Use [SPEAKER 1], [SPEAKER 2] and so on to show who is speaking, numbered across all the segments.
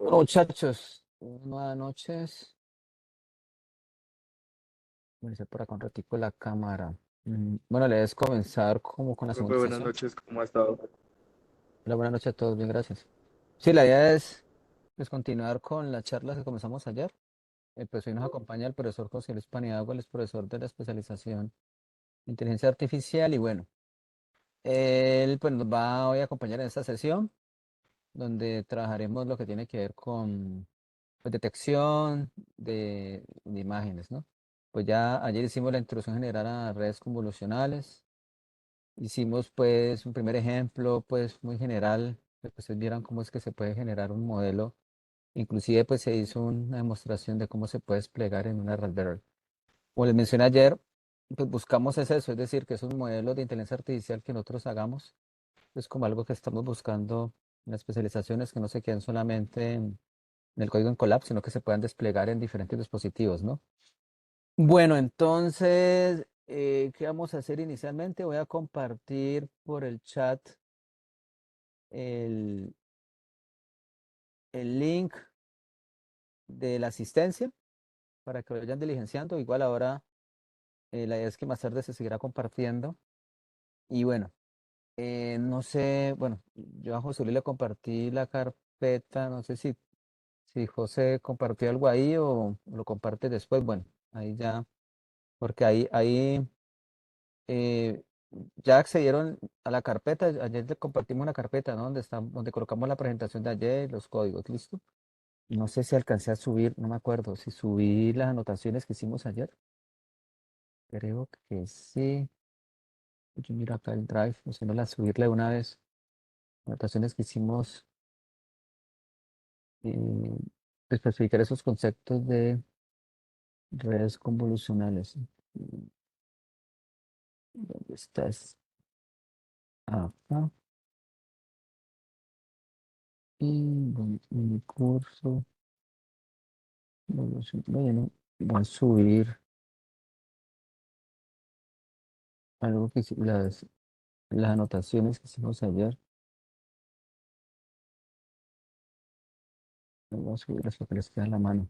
[SPEAKER 1] Bueno, muchachos, buenas noches. Voy a hacer por acá un ratico la cámara. Bueno, le debes comenzar como con la
[SPEAKER 2] Profe,
[SPEAKER 1] segunda
[SPEAKER 2] buenas
[SPEAKER 1] sesión.
[SPEAKER 2] noches, ¿cómo ha estado?
[SPEAKER 1] Hola, buenas noches a todos, bien, gracias. Sí, la idea es pues, continuar con las charlas que comenzamos ayer. Pues hoy nos acompaña el profesor José Luis Paniagua, él es profesor de la especialización en inteligencia artificial y bueno, él pues nos va hoy a acompañar en esta sesión donde trabajaremos lo que tiene que ver con pues, detección de imágenes, ¿no? Pues ya ayer hicimos la introducción general a redes convolucionales, hicimos pues un primer ejemplo pues muy general, que pues ustedes vieran cómo es que se puede generar un modelo, inclusive pues se hizo una demostración de cómo se puede desplegar en una Raspberry. Como les mencioné ayer, pues buscamos es eso, es decir, que esos modelos de inteligencia artificial que nosotros hagamos, es como algo que estamos buscando en las especializaciones que no se queden solamente en el código en Colab, sino que se puedan desplegar en diferentes dispositivos, ¿no? Bueno, entonces, ¿qué vamos a hacer inicialmente? Voy a compartir por el chat el, el link de la asistencia para que lo vayan diligenciando. Igual ahora la idea es que más tarde se seguirá compartiendo. Y bueno, no sé, bueno, yo a José Luis le compartí la carpeta, no sé si José compartió algo ahí o lo comparte después. Bueno, ahí ya, porque ahí eh, ya accedieron a la carpeta. Ayer le compartimos una carpeta, ¿no? Donde colocamos la presentación de ayer, los códigos, ¿listo? No sé si alcancé a subir, no me acuerdo, si subí las anotaciones que hicimos ayer. Creo que sí. Yo miro acá el drive, o si no, las subirle de una vez. Anotaciones que hicimos, eh, especificar esos conceptos de redes convolucionales. ¿Dónde estás? Acá. Y mi curso. Bueno, voy a subir algo las anotaciones que hicimos ayer. Voy a subir las que les queda en la mano.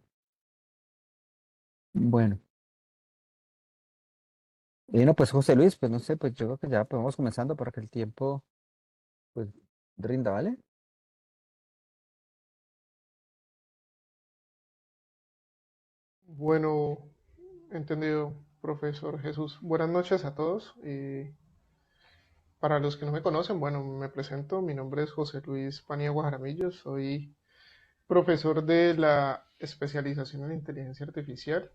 [SPEAKER 1] Bueno, y no, pues José Luis, pues no sé, pues yo creo que ya podemos comenzando para que el tiempo pues rinda, ¿vale?
[SPEAKER 3] Bueno, entendido, profesor Jesús. Buenas noches a todos. Para los que no me conocen, bueno, me presento. Mi nombre es José Luis Paniagua Jaramillo. Soy profesor de la especialización en inteligencia artificial.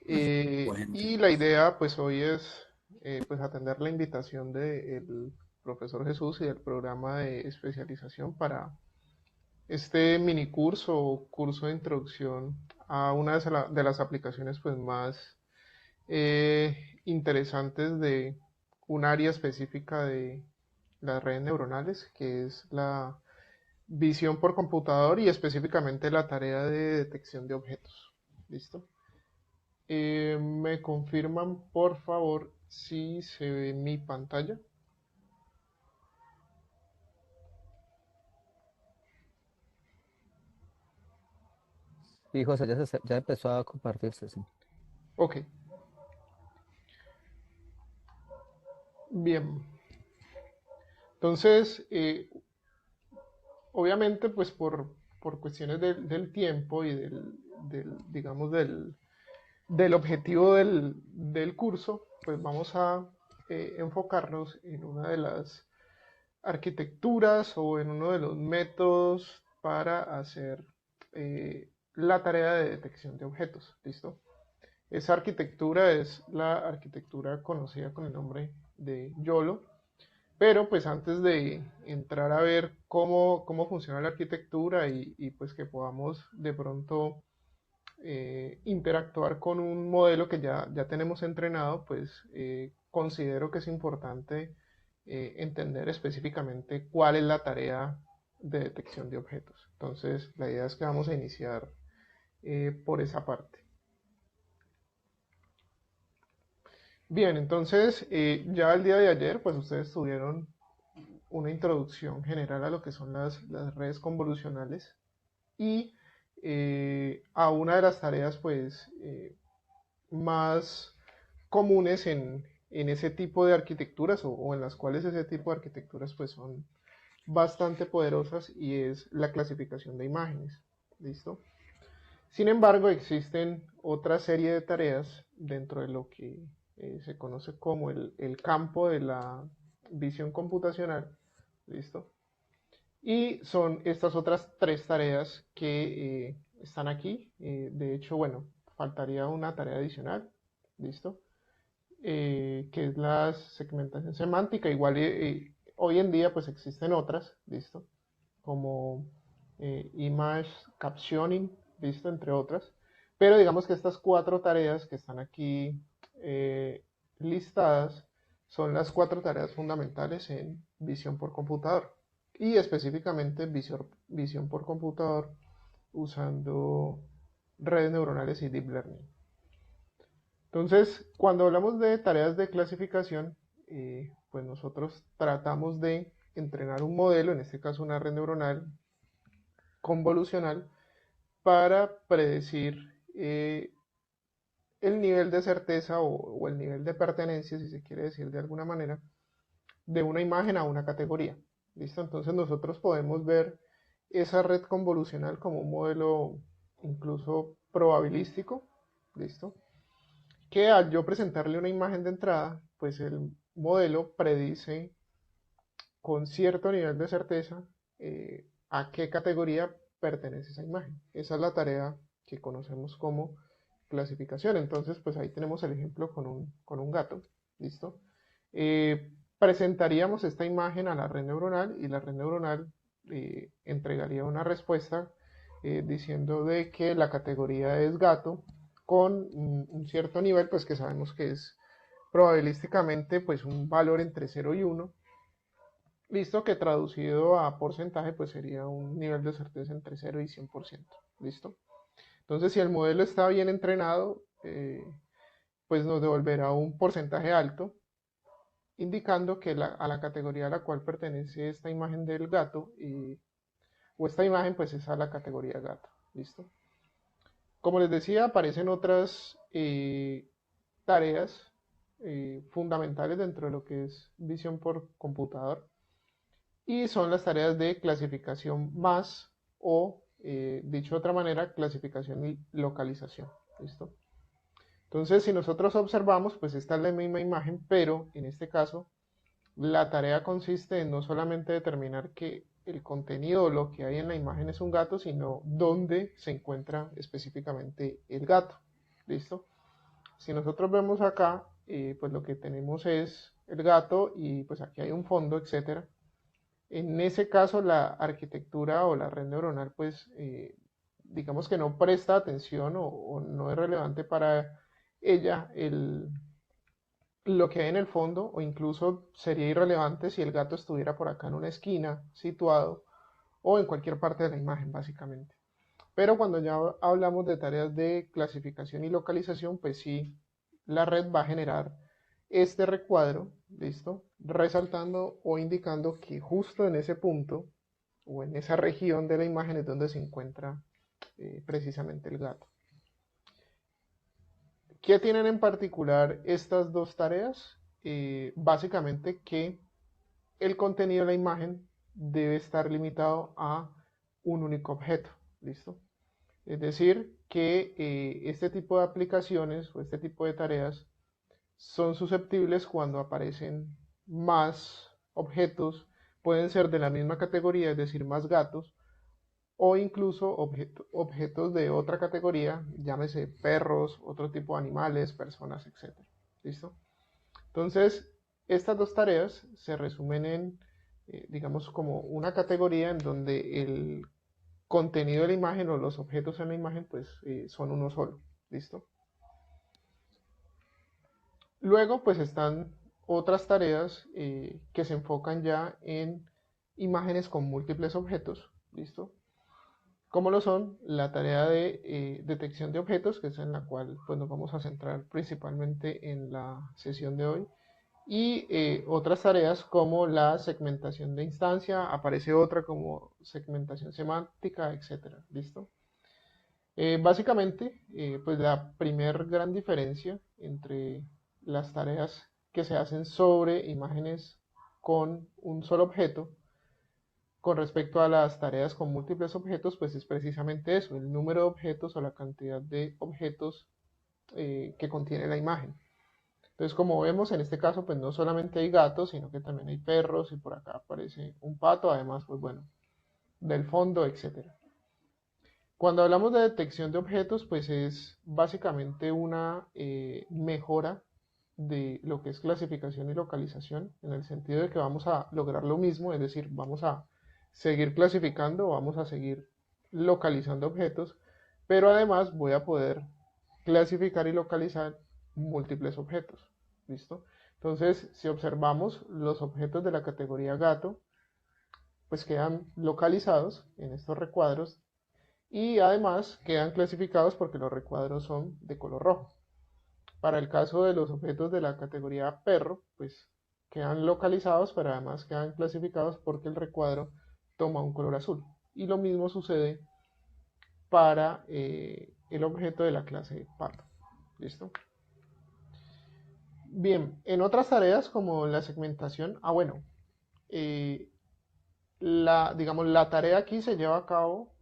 [SPEAKER 1] Bueno.
[SPEAKER 3] Y la idea, pues, hoy es pues atender la invitación del profesor Jesús y del programa de especialización para este mini curso o curso de introducción a una de las aplicaciones pues más interesantes de un área específica de las redes neuronales, que es la visión por computador y específicamente la tarea de detección de objetos. ¿Listo? ¿Me confirman, por favor, si se ve mi pantalla?
[SPEAKER 1] Sí, José, ya empezó a compartirse, sí.
[SPEAKER 3] Ok, bien. Entonces, obviamente, pues por cuestiones del tiempo y digamos, del objetivo del curso, pues vamos a enfocarnos en una de las arquitecturas o en uno de los métodos para hacer la tarea de detección de objetos. ¿Listo? Esa arquitectura es la arquitectura conocida con el nombre de YOLO, pero pues antes de entrar a ver cómo funciona la arquitectura pues que podamos de pronto interactuar con un modelo que ya tenemos entrenado, pues considero que es importante entender específicamente cuál es la tarea de detección de objetos. Entonces, la idea es que vamos a iniciar por esa parte. Bien, entonces ya el día de ayer, pues ustedes tuvieron una introducción general a lo que son las redes convolucionales. y a una de las tareas pues más comunes en ese tipo de arquitecturas o en las cuales ese tipo de arquitecturas pues son bastante poderosas y es la clasificación de imágenes. ¿Listo? Sin embargo, existen otra serie de tareas dentro de lo que se conoce como el campo de la visión computacional. ¿Listo? Y son estas otras tres tareas que están aquí. De hecho, bueno, faltaría una tarea adicional. ¿Listo? Que es la segmentación semántica. Igual hoy en día pues existen otras, ¿listo? Como image captioning, ¿listo? Entre otras. Pero digamos que estas cuatro tareas que están aquí listadas son las cuatro tareas fundamentales en visión por computador. Y específicamente visión por computador usando redes neuronales y deep learning. Entonces, cuando hablamos de tareas de clasificación, pues nosotros tratamos de entrenar un modelo, en este caso una red neuronal convolucional, para predecir el nivel de certeza o el nivel de pertenencia, si se quiere decir de alguna manera, de una imagen a una categoría. ¿Listo? Entonces nosotros podemos ver esa red convolucional como un modelo incluso probabilístico. ¿Listo? Que al yo presentarle una imagen de entrada, pues el modelo predice con cierto nivel de certeza a qué categoría pertenece esa imagen. Esa es la tarea que conocemos como clasificación. Entonces, pues ahí tenemos el ejemplo con un gato. ¿Listo? Presentaríamos esta imagen a la red neuronal y la red neuronal entregaría una respuesta diciendo de que la categoría es gato con un cierto nivel, pues que sabemos que es probabilísticamente pues un valor entre 0 y 1. Listo, que traducido a porcentaje pues sería un nivel de certeza entre 0 y 100%. Listo. Entonces si el modelo está bien entrenado, pues nos devolverá un porcentaje alto, indicando que a la categoría a la cual pertenece esta imagen del gato o esta imagen pues es a la categoría gato. Listo. Como les decía, aparecen otras tareas fundamentales dentro de lo que es visión por computador y son las tareas de clasificación más o, dicho de otra manera, clasificación y localización. ¿Listo? Entonces, si nosotros observamos, pues esta es la misma imagen, pero en este caso, la tarea consiste en no solamente determinar que el contenido o lo que hay en la imagen es un gato, sino dónde se encuentra específicamente el gato. ¿Listo? Si nosotros vemos acá, pues lo que tenemos es el gato y pues aquí hay un fondo, etcétera. En ese caso, la arquitectura o la red neuronal, pues digamos que no presta atención o no es relevante para ella lo que hay en el fondo, o incluso sería irrelevante si el gato estuviera por acá en una esquina situado o en cualquier parte de la imagen, básicamente. Pero cuando ya hablamos de tareas de clasificación y localización, pues sí, la red va a generar este recuadro, ¿listo? Resaltando o indicando que justo en ese punto o en esa región de la imagen es donde se encuentra precisamente el gato. ¿Qué tienen en particular estas dos tareas? Básicamente que el contenido de la imagen debe estar limitado a un único objeto, ¿listo? Es decir, que este tipo de aplicaciones o este tipo de tareas son susceptibles cuando aparecen más objetos, pueden ser de la misma categoría, es decir, más gatos, o incluso objetos de otra categoría, llámese perros, otro tipo de animales, personas, etc. ¿Listo? Entonces, estas dos tareas se resumen en, digamos, como una categoría en donde el contenido de la imagen o los objetos en la imagen pues son uno solo. ¿Listo? Luego pues están otras tareas que se enfocan ya en imágenes con múltiples objetos. ¿Listo? Como lo son la tarea de detección de objetos, que es en la cual pues, nos vamos a centrar principalmente en la sesión de hoy, y otras tareas como la segmentación de instancia, aparece otra como segmentación semántica, etcétera. ¿Listo? Básicamente, pues la primer gran diferencia entre las tareas que se hacen sobre imágenes con un solo objeto con respecto a las tareas con múltiples objetos, pues es precisamente eso, el número de objetos o la cantidad de objetos que contiene la imagen. Entonces, como vemos, en este caso, pues no solamente hay gatos, sino que también hay perros y por acá aparece un pato, además, pues bueno, del fondo, etcétera. Cuando hablamos de detección de objetos, pues es básicamente una mejora de lo que es clasificación y localización, en el sentido de que vamos a lograr lo mismo, es decir, vamos a seguir clasificando, vamos a seguir localizando objetos, pero además voy a poder clasificar y localizar múltiples objetos. ¿Listo? Entonces, si observamos los objetos de la categoría gato, pues quedan localizados en estos recuadros y además quedan clasificados porque los recuadros son de color rojo. Para el caso de los objetos de la categoría perro, pues quedan localizados, pero además quedan clasificados porque el recuadro toma un color azul. Y lo mismo sucede para el objeto de la clase pato. ¿Listo? Bien, en otras tareas como la segmentación, bueno, eh, digamos, la tarea aquí se lleva a cabo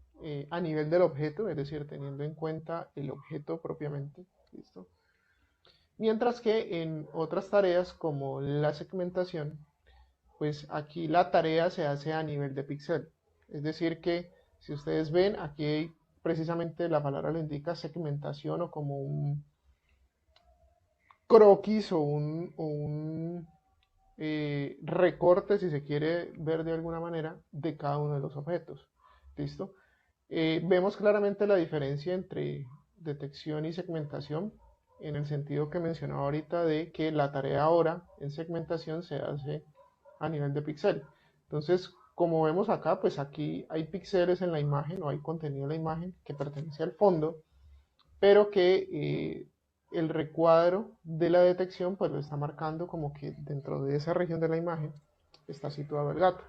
[SPEAKER 3] a nivel del objeto, es decir, teniendo en cuenta el objeto propiamente, ¿listo? Mientras que en otras tareas como la segmentación, pues aquí la tarea se hace a nivel de píxel. Es decir que si ustedes ven, aquí hay, precisamente la palabra le indica segmentación o como un croquis o un recorte, si se quiere ver de alguna manera, de cada uno de los objetos. ¿Listo? Vemos claramente la diferencia entre detección y segmentación en el sentido que mencionaba ahorita de que la tarea ahora en segmentación se hace a nivel de píxel. Entonces, como vemos acá, pues aquí hay píxeles en la imagen o hay contenido en la imagen que pertenece al fondo, pero que el recuadro de la detección pues lo está marcando como que dentro de esa región de la imagen está situado el gato.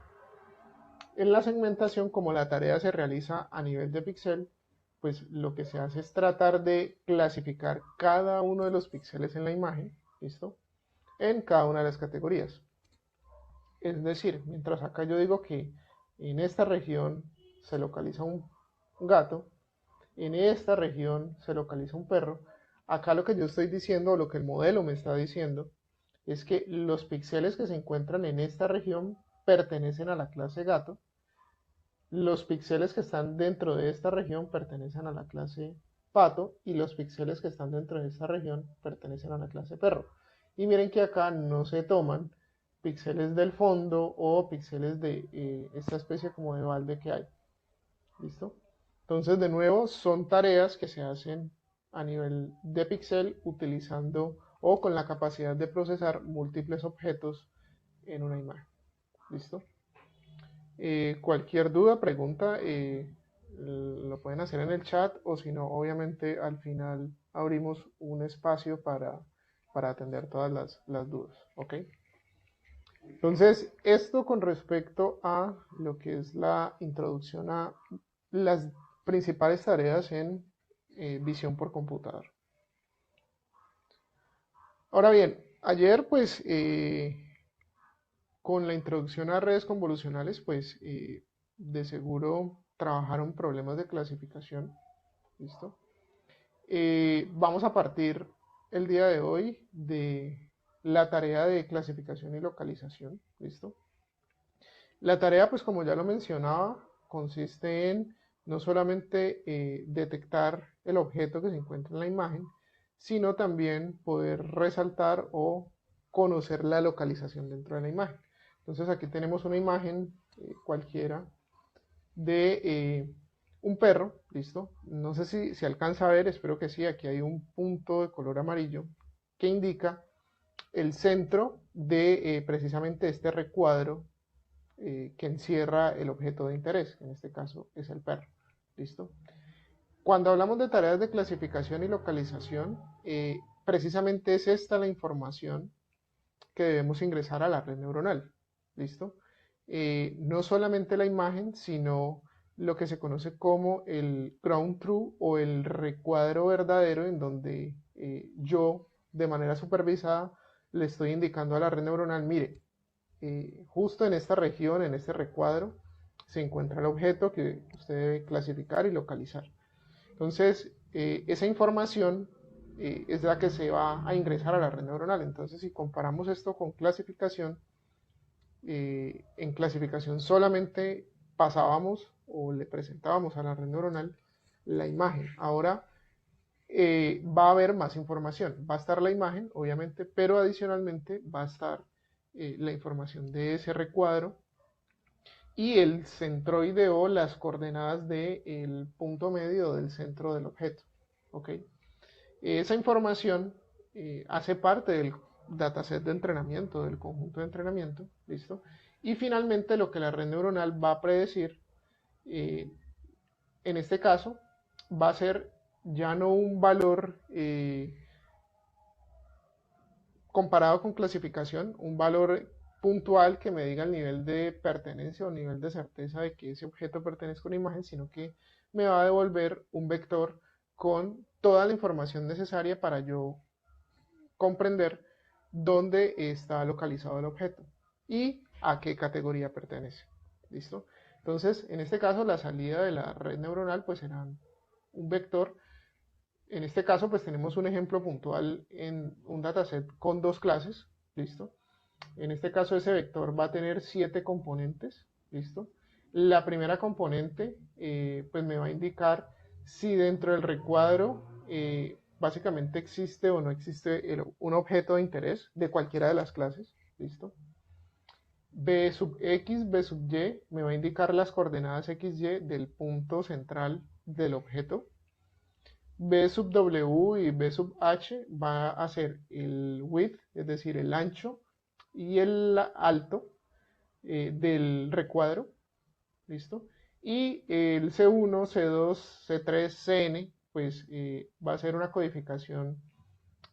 [SPEAKER 3] En la segmentación, como la tarea se realiza a nivel de píxel, pues lo que se hace es tratar de clasificar cada uno de los píxeles en la imagen, ¿listo? En cada una de las categorías. Es decir, mientras acá yo digo que en esta región se localiza un gato, en esta región se localiza un perro, acá lo que yo estoy diciendo, o lo que el modelo me está diciendo, es que los píxeles que se encuentran en esta región pertenecen a la clase gato, los píxeles que están dentro de esta región pertenecen a la clase pato y los píxeles que están dentro de esta región pertenecen a la clase perro. Y miren que acá no se toman píxeles del fondo o píxeles de esta especie como de balde que hay. ¿Listo? Entonces, de nuevo, son tareas que se hacen a nivel de píxel utilizando o con la capacidad de procesar múltiples objetos en una imagen. ¿Listo? Cualquier duda, pregunta, lo pueden hacer en el chat o si no, obviamente al final abrimos un espacio para atender todas las dudas. ¿Ok? Entonces, esto con respecto a lo que es la introducción a las principales tareas en visión por computador. Ahora bien, ayer pues con la introducción a redes convolucionales pues de seguro trabajaron problemas de clasificación. ¿Listo? Vamos a partir el día de hoy de la tarea de clasificación y localización. ¿Listo? La tarea, pues como ya lo mencionaba, consiste en no solamente detectar el objeto que se encuentra en la imagen, sino también poder resaltar o conocer la localización dentro de la imagen. Entonces aquí tenemos una imagen cualquiera de un perro, ¿listo? No sé si se alcanza a ver, espero que sí, aquí hay un punto de color amarillo que indica el centro de precisamente este recuadro que encierra el objeto de interés, en este caso es el perro. ¿Listo? Cuando hablamos de tareas de clasificación y localización, precisamente es esta la información que debemos ingresar a la red neuronal. ¿Listo? No solamente la imagen, sino lo que se conoce como el ground truth o el recuadro verdadero, en donde yo, de manera supervisada, le estoy indicando a la red neuronal, mire, justo en esta región, en este recuadro, se encuentra el objeto que usted debe clasificar y localizar. Entonces, esa información es la que se va a ingresar a la red neuronal. Entonces, si comparamos esto con clasificación, en clasificación solamente pasábamos o le presentábamos a la red neuronal la imagen. Ahora va a haber más información. Va a estar la imagen, obviamente, pero adicionalmente va a estar la información de ese recuadro y el centroide o las coordenadas del punto medio del centro del objeto. ¿Ok? Esa información hace parte del dataset de entrenamiento, del conjunto de entrenamiento, ¿listo? Y finalmente lo que la red neuronal va a predecir, en este caso, va a ser ya no un valor comparado con clasificación, un valor puntual que me diga el nivel de pertenencia o nivel de certeza de que ese objeto pertenece a una imagen, sino que me va a devolver un vector con toda la información necesaria para yo comprender dónde está localizado el objeto y a qué categoría pertenece. ¿Listo? Entonces, en este caso, la salida de la red neuronal pues será un vector. En este caso, pues tenemos un ejemplo puntual en un dataset con dos clases. ¿Listo? En este caso, ese vector va a tener 7 componentes. ¿Listo? La primera componente pues me va a indicar si dentro del recuadro básicamente existe o no existe un objeto de interés de cualquiera de las clases. ¿Listo? B sub X, B sub Y me va a indicar las coordenadas XY del punto central del objeto. B sub W y B sub H va a ser el width, es decir, el ancho y el alto del recuadro. ¿Listo? Y el C1, C2, C3, CN, pues va a ser una codificación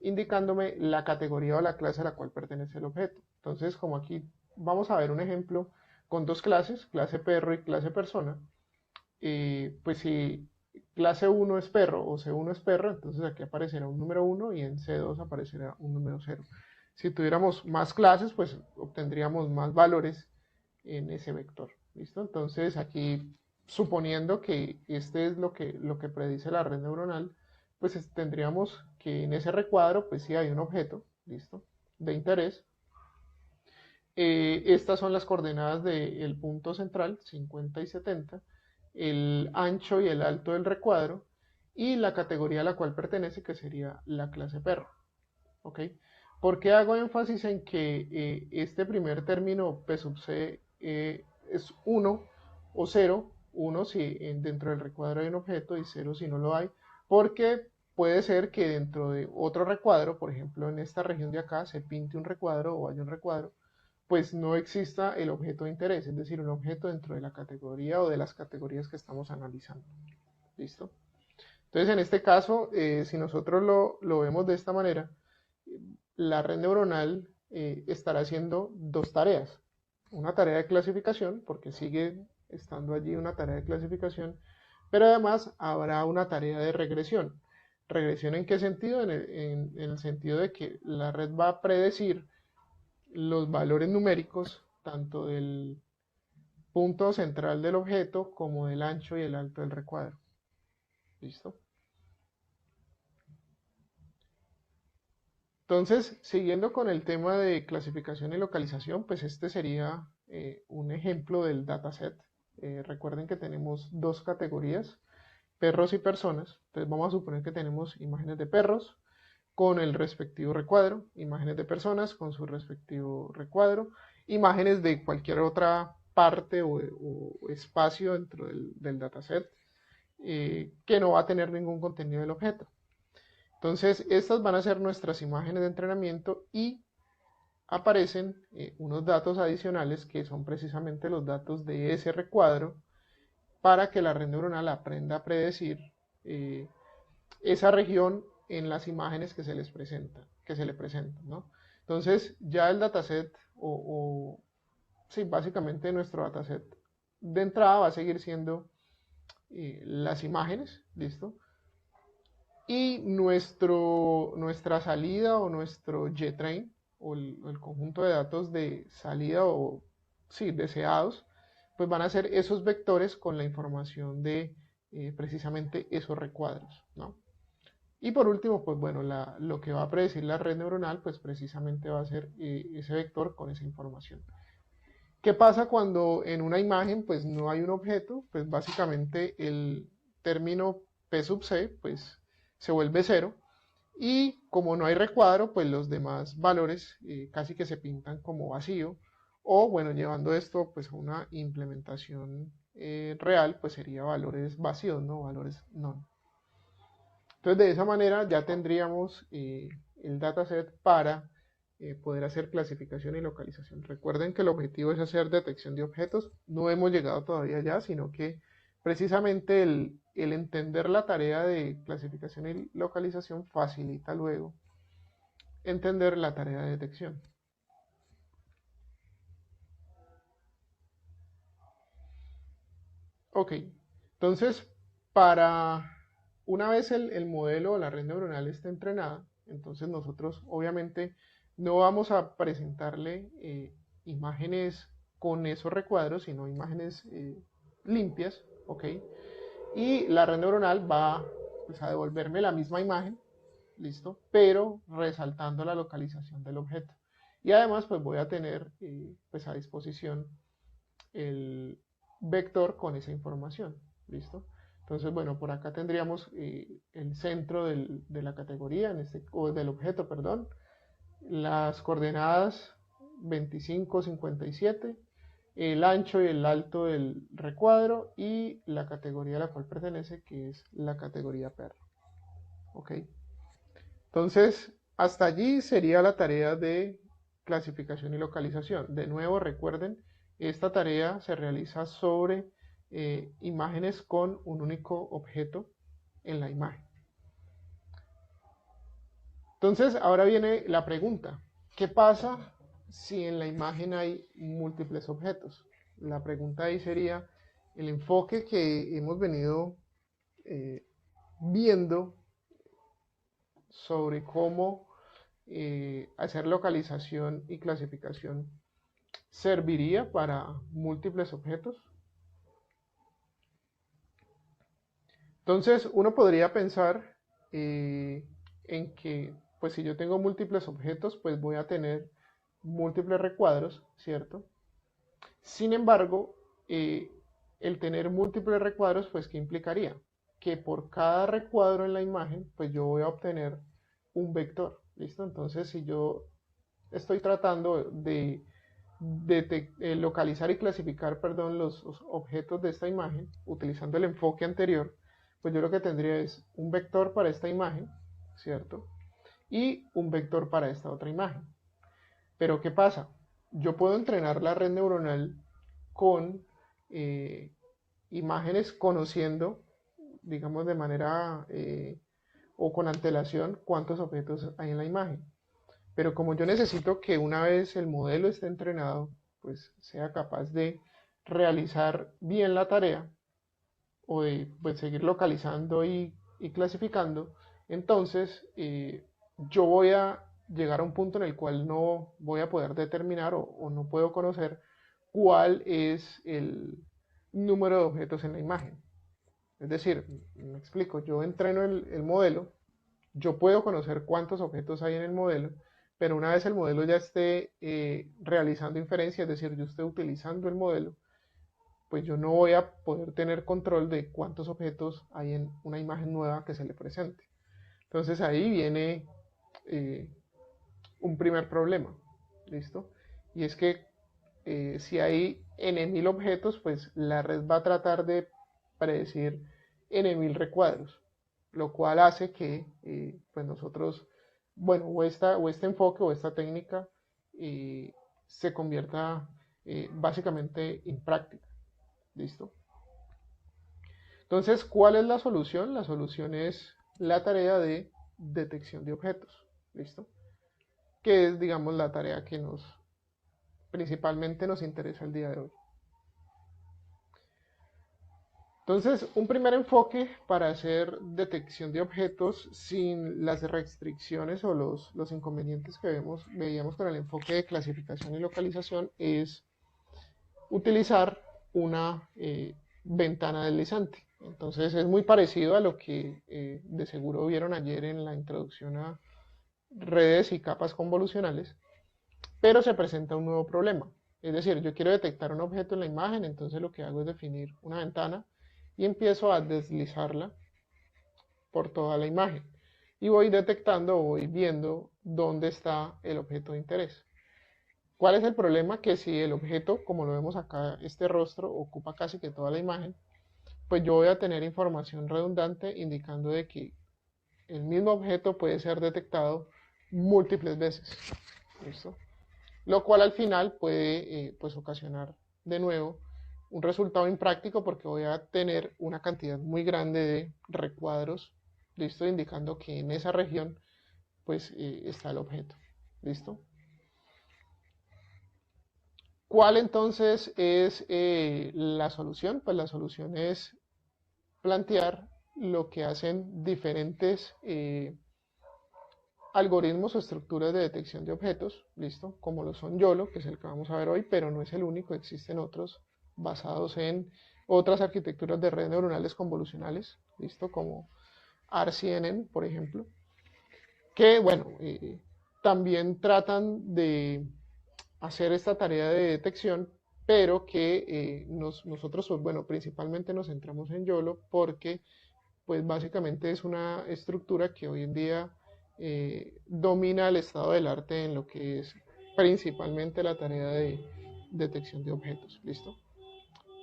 [SPEAKER 3] indicándome la categoría o la clase a la cual pertenece el objeto. Entonces, como aquí vamos a ver un ejemplo con dos clases, clase perro y clase persona, pues si clase 1 es perro o C1 es perro, entonces aquí aparecerá un número 1 y en C2 aparecerá un número 0. Si tuviéramos más clases, pues obtendríamos más valores en ese vector. ¿Listo? Entonces aquí, suponiendo que este es lo que predice la red neuronal, pues tendríamos que en ese recuadro, pues sí hay un objeto, ¿listo? De interés. Estas son las coordenadas del punto central, 50 y 70, el ancho y el alto del recuadro, y la categoría a la cual pertenece, que sería la clase perro. ¿Ok? ¿Por qué hago énfasis en que este primer término P sub C es 1 o 0? 1 si dentro del recuadro hay un objeto y 0 si no lo hay, porque puede ser que dentro de otro recuadro, por ejemplo en esta región de acá, se pinte un recuadro o haya un recuadro, pues no exista el objeto de interés, es decir, un objeto dentro de la categoría o de las categorías que estamos analizando. ¿Listo? Entonces, en este caso, si nosotros lo vemos de esta manera, la red neuronal estará haciendo dos tareas. Una tarea de clasificación, porque sigue estando allí una tarea de clasificación, pero además habrá una tarea de regresión. ¿Regresión en qué sentido? En el sentido de que la red va a predecir los valores numéricos tanto del punto central del objeto como del ancho y el alto del recuadro. ¿Listo? Entonces, siguiendo con el tema de clasificación y localización, pues este sería un ejemplo del dataset. Recuerden que tenemos dos categorías, perros y personas. Entonces vamos a suponer que tenemos imágenes de perros con el respectivo recuadro, imágenes de personas con su respectivo recuadro, imágenes de cualquier otra parte o espacio dentro del dataset que no va a tener ningún contenido del objeto. Entonces, estas van a ser nuestras imágenes de entrenamiento y aparecen unos datos adicionales que son precisamente los datos de ese recuadro para que la red neuronal aprenda a predecir esa región en las imágenes que se les presenta, que se le presentan, ¿no? Entonces, ya el dataset, sí, básicamente nuestro dataset de entrada va a seguir siendo las imágenes, ¿listo? Y nuestra salida o nuestro JTrain o el conjunto de datos de salida o, sí, deseados, pues van a ser esos vectores con la información de precisamente esos recuadros, ¿no? Y por último, pues bueno, lo que va a predecir la red neuronal, pues precisamente va a ser ese vector con esa información. ¿Qué pasa cuando en una imagen pues no hay un objeto? Pues básicamente el término P sub C pues se vuelve cero y como no hay recuadro pues los demás valores casi que se pintan como vacío o bueno, llevando esto pues a una implementación real pues sería valores vacíos, ¿no? Valores non. Entonces, de esa manera ya tendríamos el dataset para poder hacer clasificación y localización. Recuerden que el objetivo es hacer detección de objetos. No hemos llegado todavía allá, sino que precisamente el entender la tarea de clasificación y localización facilita luego entender la tarea de detección. Ok, entonces para una vez el modelo o la red neuronal esté entrenada, entonces nosotros obviamente no vamos a presentarle imágenes con esos recuadros, sino imágenes limpias, ¿ok? Y la red neuronal va pues, a devolverme la misma imagen, ¿listo? Pero resaltando la localización del objeto. Y además pues voy a tener pues a disposición el vector con esa información, ¿listo? Entonces, bueno, por acá tendríamos el centro de la categoría, o del objeto, perdón, las coordenadas 25, 57, el ancho y el alto del recuadro y la categoría a la cual pertenece, que es la categoría perro. ¿Ok? Entonces, hasta allí sería la tarea de clasificación y localización. De nuevo, recuerden, esta tarea se realiza sobre imágenes con un único objeto en la imagen. Entonces, ahora viene la pregunta. ¿Qué pasa si en la imagen hay múltiples objetos? La pregunta ahí sería el enfoque que hemos venido eh, viendo sobre cómo hacer localización y clasificación serviría para múltiples objetos. Entonces uno podría pensar en que pues si yo tengo múltiples objetos pues voy a tener múltiples recuadros, ¿cierto? Sin embargo, el tener múltiples recuadros pues ¿qué implicaría? Que por cada recuadro en la imagen pues yo voy a obtener un vector, ¿listo? Entonces si yo estoy tratando de localizar y clasificar, perdón, los objetos de esta imagen, utilizando el enfoque anterior, pues yo lo que tendría es un vector para esta imagen, ¿cierto? Y un vector para esta otra imagen. Pero ¿qué pasa? Yo puedo entrenar la red neuronal con imágenes conociendo, digamos de manera o con antelación, cuántos objetos hay en la imagen. Pero como yo necesito que una vez el modelo esté entrenado, pues sea capaz de realizar bien la tarea o de pues, seguir localizando y clasificando, entonces yo voy a llegar a un punto en el cual no voy a poder determinar o no puedo conocer cuál es el número de objetos en la imagen. Es decir, me explico, yo entreno el modelo, yo puedo conocer cuántos objetos hay en el modelo, pero una vez el modelo ya esté realizando inferencia, es decir, yo esté utilizando el modelo, pues yo no voy a poder tener control de cuántos objetos hay en una imagen nueva que se le presente. Entonces ahí viene eh, un primer problema, ¿listo? Y es que si hay n.000 objetos, pues la red va a tratar de predecir n.000 recuadros, lo cual hace que pues nosotros, bueno, o este enfoque o esta técnica se convierta básicamente impráctica. ¿Listo? Entonces, ¿cuál es la solución? La solución es la tarea de detección de objetos. ¿Listo? que es, digamos, la tarea que principalmente nos interesa el día de hoy. Entonces, un primer enfoque para hacer detección de objetos sin las restricciones o los inconvenientes que veíamos con el enfoque de clasificación y localización es utilizar una ventana deslizante. Entonces es muy parecido a lo que de seguro vieron ayer en la introducción a redes y capas convolucionales, pero se presenta un nuevo problema. Es decir, yo quiero detectar un objeto en la imagen, entonces lo que hago es definir una ventana y empiezo a deslizarla por toda la imagen. Y voy detectando o voy viendo dónde está el objeto de interés. ¿Cuál es el problema? Que si el objeto, como lo vemos acá, este rostro ocupa casi que toda la imagen, pues yo voy a tener información redundante indicando de que el mismo objeto puede ser detectado múltiples veces. ¿Listo? Lo cual al final puede pues ocasionar de nuevo un resultado impráctico porque voy a tener una cantidad muy grande de recuadros, listo, indicando que en esa región pues está el objeto, listo. ¿Cuál entonces es la solución? Pues la solución es plantear lo que hacen diferentes algoritmos o estructuras de detección de objetos, listo, como lo son YOLO, que es el que vamos a ver hoy, pero no es el único, existen otros basados en otras arquitecturas de redes neuronales convolucionales, listo, como RCNN, por ejemplo, que, bueno, también tratan de hacer esta tarea de detección, pero que nosotros, pues, bueno, principalmente nos centramos en YOLO porque, pues, básicamente es una estructura que hoy en día domina el estado del arte en lo que es principalmente la tarea de detección de objetos, ¿listo?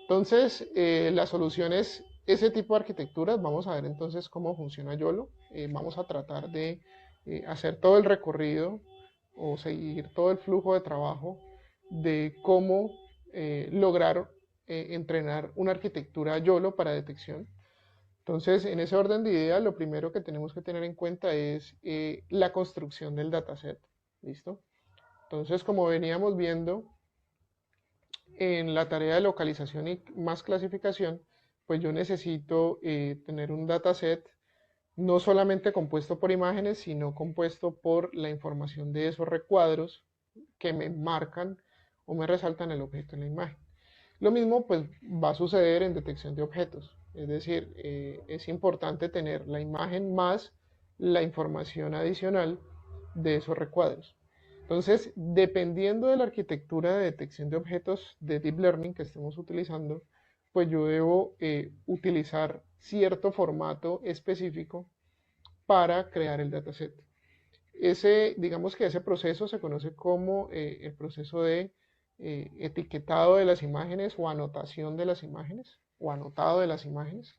[SPEAKER 3] Entonces, la solución es ese tipo de arquitecturas. Vamos a ver entonces cómo funciona YOLO. Vamos a tratar de hacer todo el recorrido o seguir todo el flujo de trabajo de cómo lograr entrenar una arquitectura YOLO para detección. Entonces, en ese orden de ideas, lo primero que tenemos que tener en cuenta es la construcción del dataset. ¿Listo? Entonces, como veníamos viendo, en la tarea de localización y más clasificación, pues yo necesito tener un dataset no solamente compuesto por imágenes, sino compuesto por la información de esos recuadros que me marcan o me resaltan el objeto en la imagen. Lo mismo pues va a suceder en detección de objetos, es decir, es importante tener la imagen más la información adicional de esos recuadros. Entonces, dependiendo de la arquitectura de detección de objetos de Deep Learning que estemos utilizando, pues yo debo utilizar cierto formato específico para crear el dataset. Digamos que ese proceso se conoce como el proceso de etiquetado de las imágenes o anotación de las imágenes o anotado de las imágenes,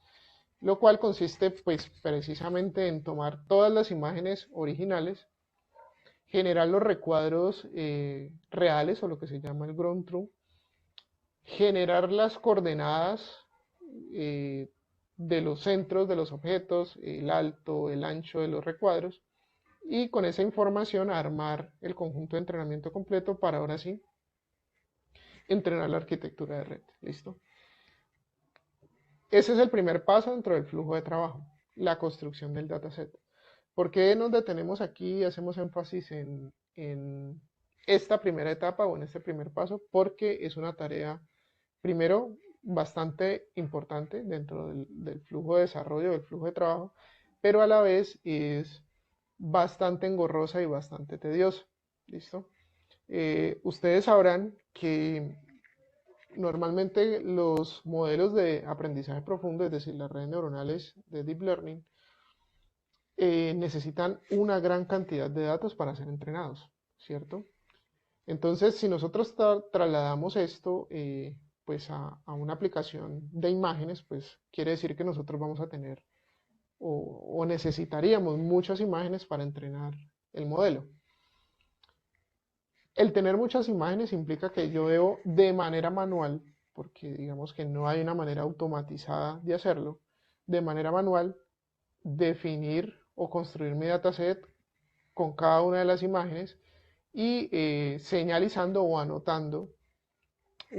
[SPEAKER 3] lo cual consiste pues precisamente en tomar todas las imágenes originales, generar los recuadros reales o lo que se llama el ground truth, generar las coordenadas eh, de los centros de los objetos, el alto, el ancho de los recuadros, y con esa información armar el conjunto de entrenamiento completo para ahora sí entrenar la arquitectura de red. ¿Listo? Ese es el primer paso dentro del flujo de trabajo, la construcción del dataset. ¿Por qué nos detenemos aquí y hacemos énfasis en esta primera etapa o en este primer paso? Porque es una tarea, primero, bastante importante dentro del flujo de desarrollo, del flujo de trabajo, pero a la vez es bastante engorrosa y bastante tediosa. ¿Listo? Ustedes sabrán que normalmente los modelos de aprendizaje profundo, es decir, las redes neuronales de Deep Learning, necesitan una gran cantidad de datos para ser entrenados, ¿cierto? Entonces, si nosotros trasladamos esto pues a una aplicación de imágenes, pues quiere decir que nosotros vamos a tener o necesitaríamos muchas imágenes para entrenar el modelo. El tener muchas imágenes implica que yo debo de manera manual, porque digamos que no hay una manera automatizada de hacerlo, de manera manual definir o construir mi dataset con cada una de las imágenes y señalizando o anotando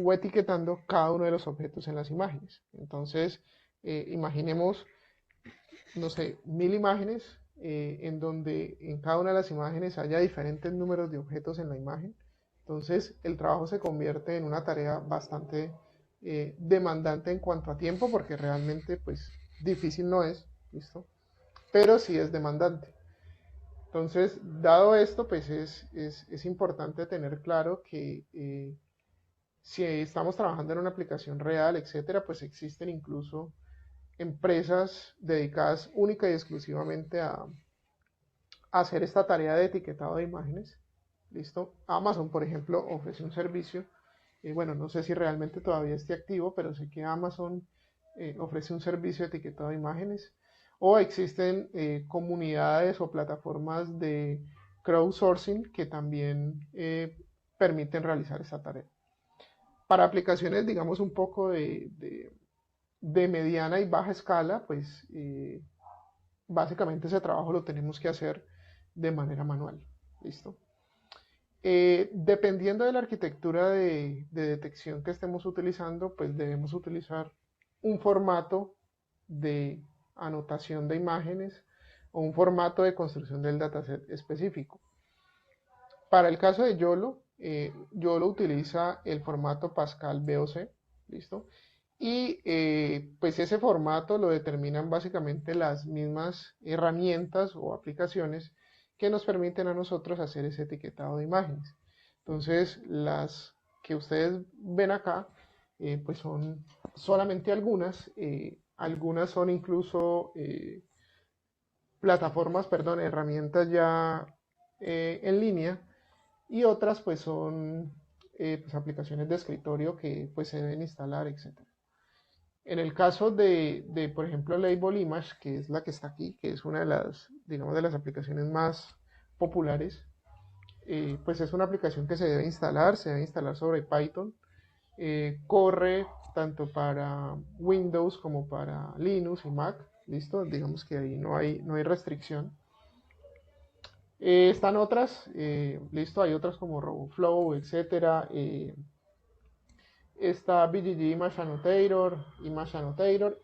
[SPEAKER 3] o etiquetando cada uno de los objetos en las imágenes. Entonces, imaginemos, no sé, 1000 imágenes en donde en cada una de las imágenes haya diferentes números de objetos en la imagen. Entonces, el trabajo se convierte en una tarea bastante demandante en cuanto a tiempo, porque realmente, pues, difícil no es, ¿listo? Pero sí es demandante. Entonces, dado esto, pues es importante tener claro que si estamos trabajando en una aplicación real, etcétera, pues existen incluso empresas dedicadas única y exclusivamente a hacer esta tarea de etiquetado de imágenes. ¿Listo? Amazon, por ejemplo, ofrece un servicio. Bueno, no sé si realmente todavía esté activo, pero sé que Amazon ofrece un servicio de etiquetado de imágenes. O existen comunidades o plataformas de crowdsourcing que también permiten realizar esta tarea. Para aplicaciones, digamos, un poco de mediana y baja escala, pues básicamente ese trabajo lo tenemos que hacer de manera manual. ¿Listo? Dependiendo de la arquitectura de detección que estemos utilizando, pues debemos utilizar un formato de anotación de imágenes o un formato de construcción del dataset específico. Para el caso de YOLO, YOLO utiliza el formato Pascal BOC, ¿listo? Y pues ese formato lo determinan básicamente las mismas herramientas o aplicaciones que nos permiten a nosotros hacer ese etiquetado de imágenes. Entonces, las que ustedes ven acá, pues son solamente algunas. Algunas son incluso plataformas, perdón, herramientas ya en línea y otras pues son pues, aplicaciones de escritorio que pues se deben instalar, etcétera. En el caso por ejemplo, Label Image, que es la que está aquí, que es una de las, digamos, de las aplicaciones más populares, pues es una aplicación que se debe instalar sobre Python, corre tanto para Windows como para Linux y Mac, listo, digamos que ahí no hay restricción. Están otras, listo, hay otras como RoboFlow, etcétera. Está BGG Image Annotator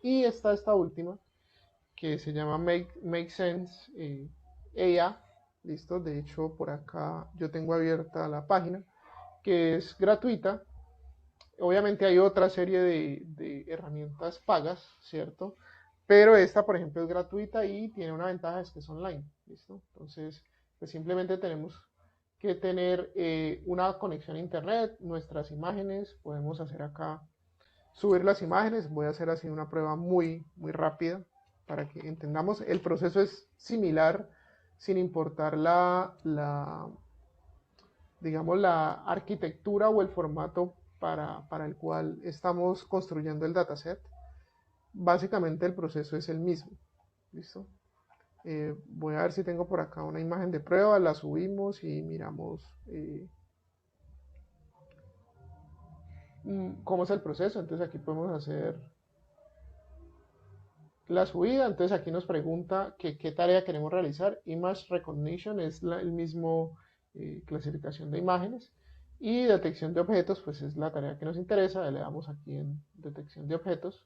[SPEAKER 3] y está esta última que se llama Make Sense AI, listo. De hecho, por acá yo tengo abierta la página que es gratuita. Obviamente hay otra serie de herramientas pagas, ¿cierto? Pero esta, por ejemplo, es gratuita y tiene una ventaja, es que es online, ¿listo? Entonces, pues simplemente tenemos que tener una conexión a internet, nuestras imágenes, podemos hacer acá, subir las imágenes, voy a hacer así una prueba muy, muy rápida para que entendamos. El proceso es similar, sin importar digamos, la arquitectura o el formato para el cual estamos construyendo el dataset. Básicamente el proceso es el mismo. ¿Listo? Voy a ver si tengo por acá una imagen de prueba, la subimos y miramos cómo es el proceso. Entonces aquí podemos hacer la subida. Entonces aquí nos pregunta qué tarea queremos realizar. Image Recognition es el mismo clasificación de imágenes. Y detección de objetos, pues es la tarea que nos interesa. Le damos aquí en detección de objetos.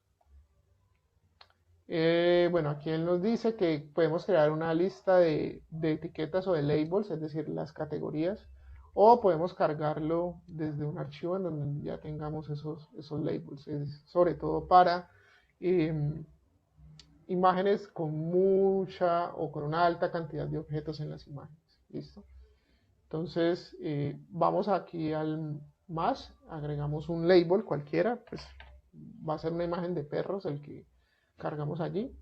[SPEAKER 3] Bueno, aquí él nos dice que podemos crear una lista de etiquetas o de labels, es decir, las categorías, o podemos cargarlo desde un archivo en donde ya tengamos esos labels. Es sobre todo para imágenes con mucha o con una alta cantidad de objetos en las imágenes. ¿Listo? Entonces, vamos aquí al más, agregamos un label cualquiera, pues va a ser una imagen de perros el que cargamos allí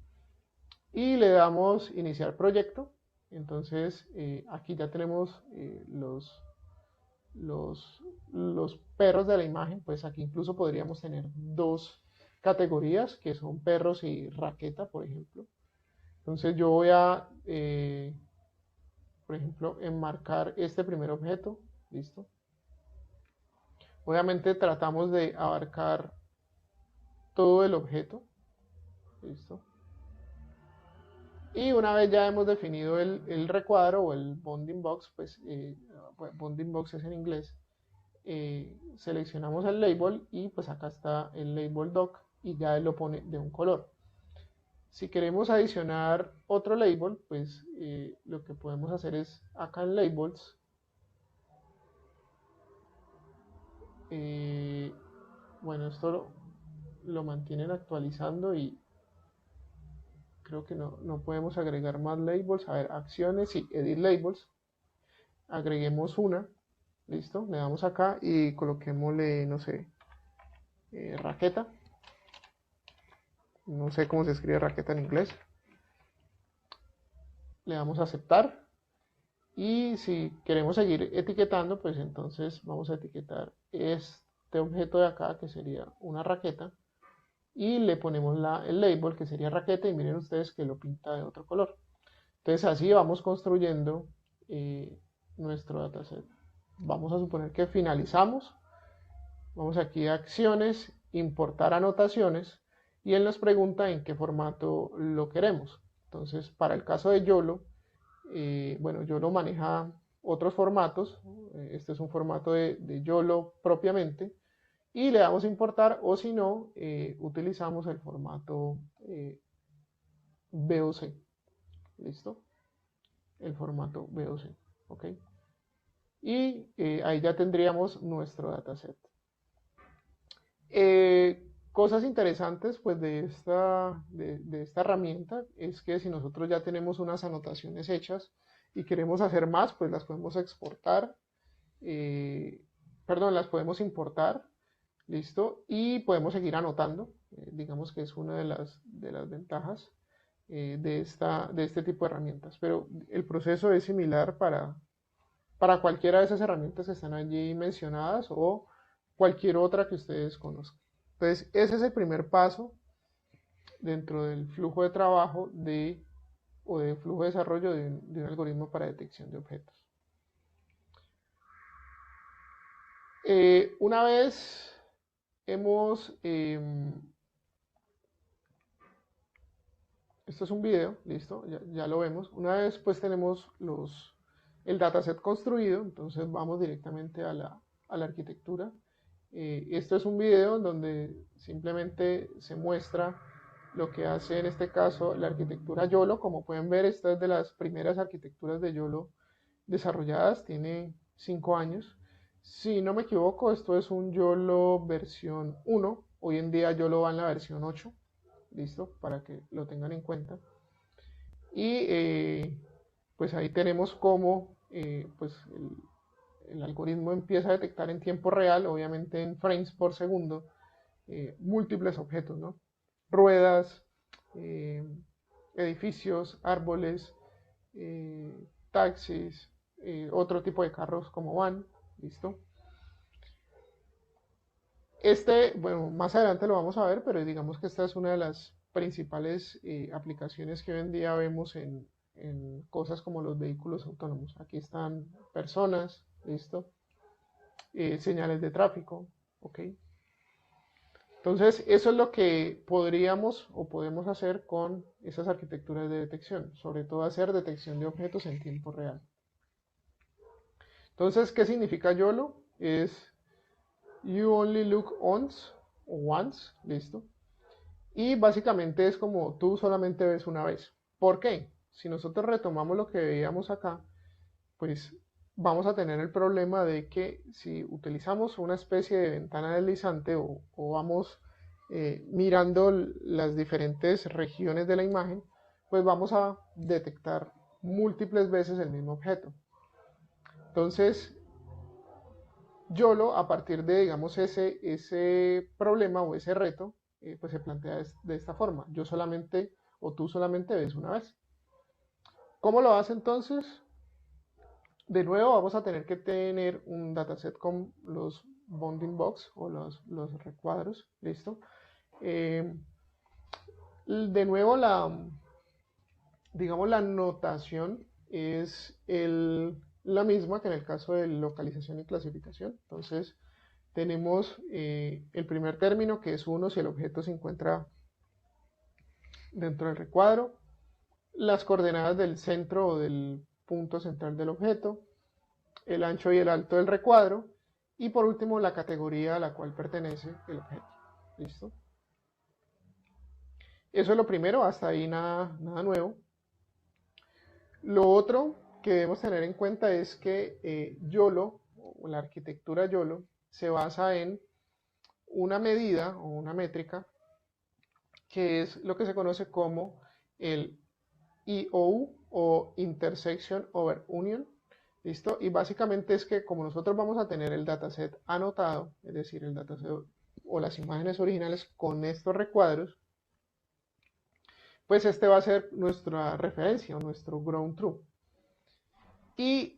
[SPEAKER 3] y le damos iniciar proyecto. Entonces aquí ya tenemos los perros de la imagen, pues aquí incluso podríamos tener dos categorías que son perros y raqueta, por ejemplo. Entonces yo voy a, por ejemplo, enmarcar este primer objeto, listo. Obviamente tratamos de abarcar todo el objeto, listo. Y una vez ya hemos definido el recuadro o el bounding box, pues bounding box es en inglés, seleccionamos el label y pues acá está el label doc y ya él lo pone de un color. Si queremos adicionar otro label, pues lo que podemos hacer es acá en labels, bueno, esto lo mantienen actualizando y creo que no podemos agregar más labels. A ver, acciones y edit labels. Agreguemos una, listo, le damos acá y coloquémosle, no sé, raqueta. No sé cómo se escribe raqueta en inglés. Le damos a aceptar. Y si queremos seguir etiquetando, pues entonces vamos a etiquetar este objeto de acá, que sería una raqueta. Y le ponemos el label, que sería raqueta, y miren ustedes que lo pinta de otro color. Entonces así vamos construyendo nuestro dataset. Vamos a suponer que finalizamos. Vamos aquí a acciones, importar anotaciones y él nos pregunta en qué formato lo queremos. Entonces, para el caso de YOLO, bueno, YOLO maneja otros formatos. Este es un formato de YOLO propiamente y le damos a importar, o si no, utilizamos el formato VOC. ¿Listo? El formato VOC. ¿Ok? Y ahí ya tendríamos nuestro dataset. Cosas interesantes pues de esta herramienta es que si nosotros ya tenemos unas anotaciones hechas y queremos hacer más, pues las podemos exportar, perdón, las podemos importar, listo, y podemos seguir anotando. Digamos que es una de las ventajas de este tipo de herramientas, pero el proceso es similar para cualquiera de esas herramientas que están allí mencionadas o cualquier otra que ustedes conozcan. Entonces, ese es el primer paso dentro del flujo de trabajo o del flujo de desarrollo de un algoritmo para detección de objetos. Una vez hemos, esto es un video, listo, ya lo vemos. Una vez pues tenemos el dataset construido, entonces vamos directamente a la arquitectura. Esto es un video donde simplemente se muestra lo que hace en este caso la arquitectura YOLO. Como pueden ver, esta es de las primeras arquitecturas de YOLO desarrolladas, tiene 5 años. Si no me equivoco, esto es un YOLO versión 1, hoy en día YOLO va en la versión 8, listo, para que lo tengan en cuenta. Y pues ahí tenemos cómo pues el algoritmo empieza a detectar en tiempo real, obviamente en frames por segundo, múltiples objetos, ¿no? Ruedas, eh, edificios, árboles, taxis, otro tipo de carros como van, ¿listo? Bueno, más adelante lo vamos a ver, pero digamos que esta es una de las principales aplicaciones que hoy en día vemos en cosas como los vehículos autónomos. Aquí están personas, ¿listo? Señales de tráfico, ¿ok? Entonces, eso es lo que podríamos o podemos hacer con esas arquitecturas de detección, sobre todo hacer detección de objetos en tiempo real. Entonces, ¿qué significa YOLO? Es You Only Look Once o Once, listo. Y básicamente es como tú solamente ves una vez. ¿Por qué? Si nosotros retomamos lo que veíamos acá, pues vamos a tener el problema de que si utilizamos una especie de ventana deslizante o vamos mirando las diferentes regiones de la imagen, pues vamos a detectar múltiples veces el mismo objeto. Entonces, YOLO, a partir de, digamos, ese problema o ese reto, pues se plantea de esta forma. Yo solamente, o tú solamente ves una vez. ¿Cómo lo hace entonces? De nuevo vamos a tener que tener un dataset con los bounding box o los recuadros, ¿listo? De nuevo digamos la notación es la misma que en el caso de localización y clasificación. Entonces tenemos el primer término que es 1 si el objeto se encuentra dentro del recuadro. las coordenadas del centro o del punto central del objeto, el ancho y el alto del recuadro, y por último la categoría a la cual pertenece el objeto. ¿Listo? Eso es lo primero, hasta ahí nada nuevo. Lo otro que debemos tener en cuenta es que YOLO, o la arquitectura YOLO, se basa en una medida o una métrica que es lo que se conoce como el IOU o Intersection Over Union. ¿Listo? Y básicamente es que como nosotros vamos a tener el dataset anotado, es decir, el dataset o las imágenes originales con estos recuadros, pues este va a ser nuestra referencia o nuestro ground truth. Y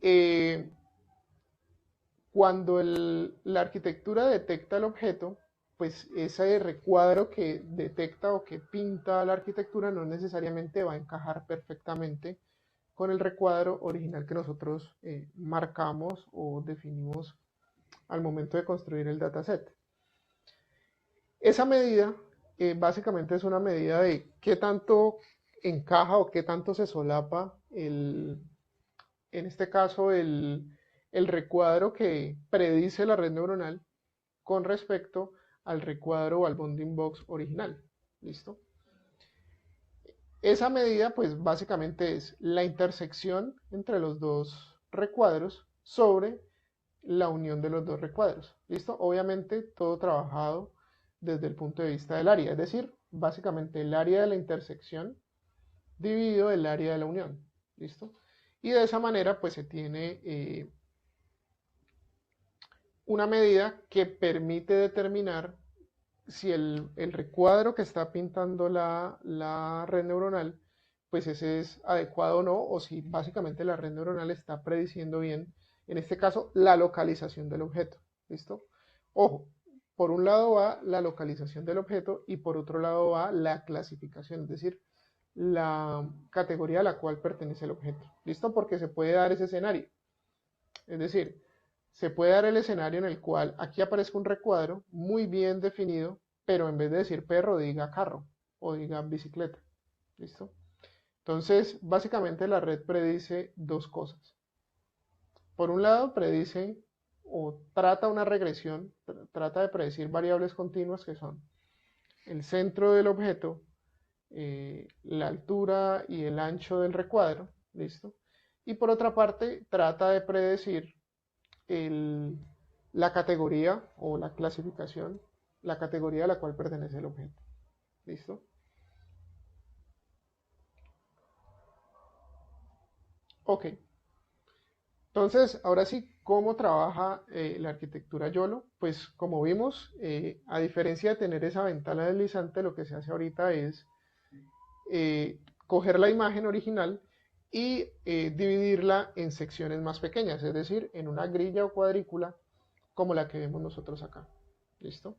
[SPEAKER 3] cuando la arquitectura detecta el objeto, pues ese recuadro que detecta o que pinta la arquitectura no necesariamente va a encajar perfectamente con el recuadro original que nosotros marcamos o definimos al momento de construir el dataset. Esa medida básicamente es una medida de qué tanto encaja o qué tanto se solapa en este caso el recuadro que predice la red neuronal con respecto al recuadro o al bounding box original. ¿Listo? Esa medida pues básicamente es la intersección entre los dos recuadros sobre la unión de los dos recuadros. ¿Listo? Obviamente todo trabajado desde el punto de vista del área, es decir, básicamente el área de la intersección dividido el área de la unión. ¿Listo? Y de esa manera pues se tiene una medida que permite determinar si el recuadro que está pintando la red neuronal, pues ese es adecuado o no, o si básicamente la red neuronal está prediciendo bien, en este caso, la localización del objeto. ¿Listo? Ojo, por un lado va la localización del objeto y por otro lado va la clasificación, es decir, la categoría a la cual pertenece el objeto. ¿Listo? Porque se puede dar ese escenario. Es decir, se puede dar el escenario en el cual aquí aparezca un recuadro muy bien definido, pero en vez de decir perro diga carro o diga bicicleta. ¿Listo? Entonces, básicamente la red predice dos cosas. Por un lado, predice o trata una regresión, trata de predecir variables continuas que son el centro del objeto, la altura y el ancho del recuadro. ¿Listo? Y por otra parte, trata de predecir la categoría o la clasificación, la categoría a la cual pertenece el objeto. ¿Listo? Ok. Entonces, ahora sí, ¿cómo trabaja la arquitectura YOLO? Pues como vimos, a diferencia de tener esa ventana deslizante, lo que se hace ahorita es coger la imagen original y dividirla en secciones más pequeñas, es decir, en una grilla o cuadrícula como la que vemos nosotros acá. ¿Listo?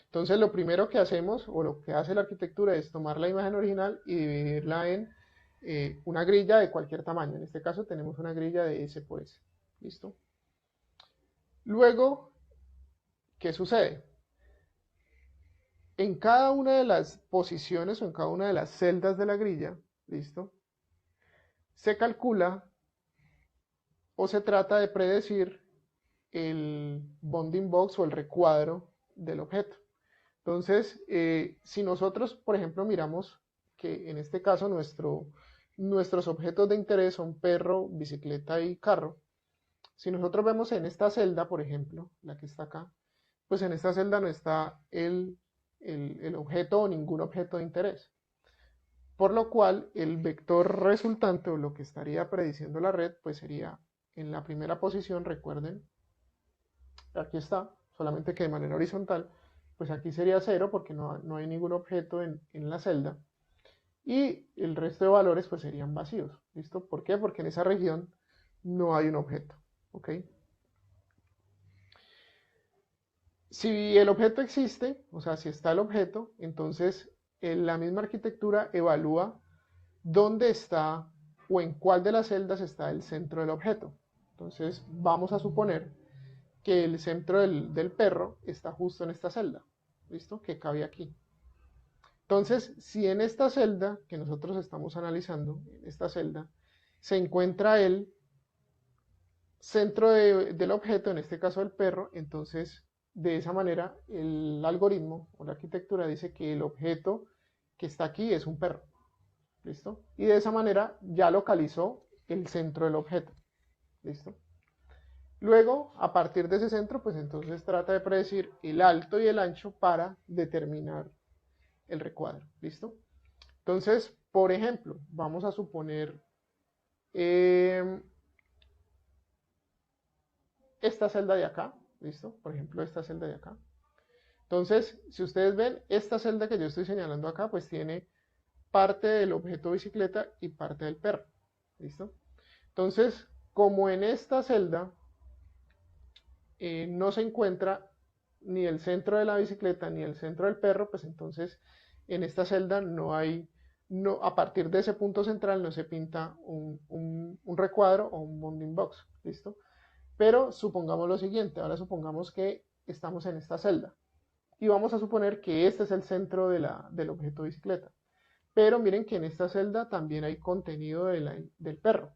[SPEAKER 3] Entonces lo primero que hacemos o lo que hace la arquitectura es tomar la imagen original y dividirla en una grilla de cualquier tamaño. En este caso tenemos una grilla de S por S. ¿Listo? Luego, ¿qué sucede? En cada una de las posiciones o en cada una de las celdas de la grilla, ¿listo? Se calcula o se trata de predecir el bounding box o el recuadro del objeto. Entonces, si nosotros, por ejemplo, miramos que en este caso nuestros objetos de interés son perro, bicicleta y carro, si nosotros vemos en esta celda, por ejemplo, la que está acá, pues en esta celda no está el objeto o ningún objeto de interés. Por lo cual, el vector resultante o lo que estaría prediciendo la red, pues sería en la primera posición, recuerden, aquí está, solamente que de manera horizontal, pues aquí sería 0 porque no hay ningún objeto en la celda. Y el resto de valores pues serían vacíos. ¿Listo? ¿Por qué? Porque en esa región no hay un objeto. ¿Ok? Si el objeto existe, o sea, si está el objeto, entonces la misma arquitectura evalúa dónde está o en cuál de las celdas está el centro del objeto. Entonces vamos a suponer que el centro del perro está justo en esta celda. ¿Listo? Que cabe aquí. Entonces, si en esta celda que nosotros estamos analizando, en esta celda, se encuentra el centro del objeto, en este caso el perro, entonces de esa manera el algoritmo o la arquitectura dice que el objeto que está aquí es un perro. ¿Listo? Y de esa manera ya localizó el centro del objeto. ¿Listo? Luego, a partir de ese centro, pues entonces trata de predecir el alto y el ancho para determinar el recuadro. ¿Listo? Entonces, por ejemplo, vamos a suponer eh, esta celda de acá. ¿Listo? Por ejemplo, esta celda de acá. Entonces, si ustedes ven, esta celda que yo estoy señalando acá, pues tiene parte del objeto bicicleta y parte del perro. ¿Listo? Entonces, como en esta celda no se encuentra ni el centro de la bicicleta ni el centro del perro, pues entonces en esta celda no hay, no, a partir de ese punto central no se pinta un recuadro o un bounding box, ¿listo? Pero supongamos lo siguiente, ahora supongamos que estamos en esta celda y vamos a suponer que este es el centro del objeto bicicleta. Pero miren que en esta celda también hay contenido del perro.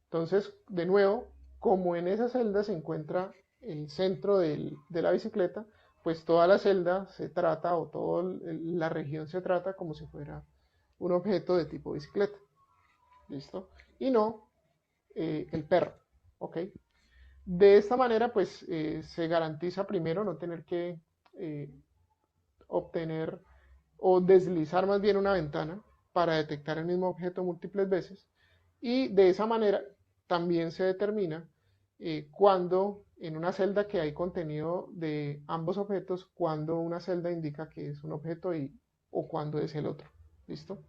[SPEAKER 3] Entonces, de nuevo, como en esa celda se encuentra el centro de la bicicleta, pues toda la celda se trata o toda la región se trata como si fuera un objeto de tipo bicicleta. ¿Listo? Y no el perro. ¿Ok? De esta manera, pues se garantiza primero no tener que eh, obtener o deslizar más bien una ventana para detectar el mismo objeto múltiples veces. Y de esa manera también se determina cuando en una celda que hay contenido de ambos objetos, cuando una celda indica que es un objeto o cuando es el otro. ¿Listo?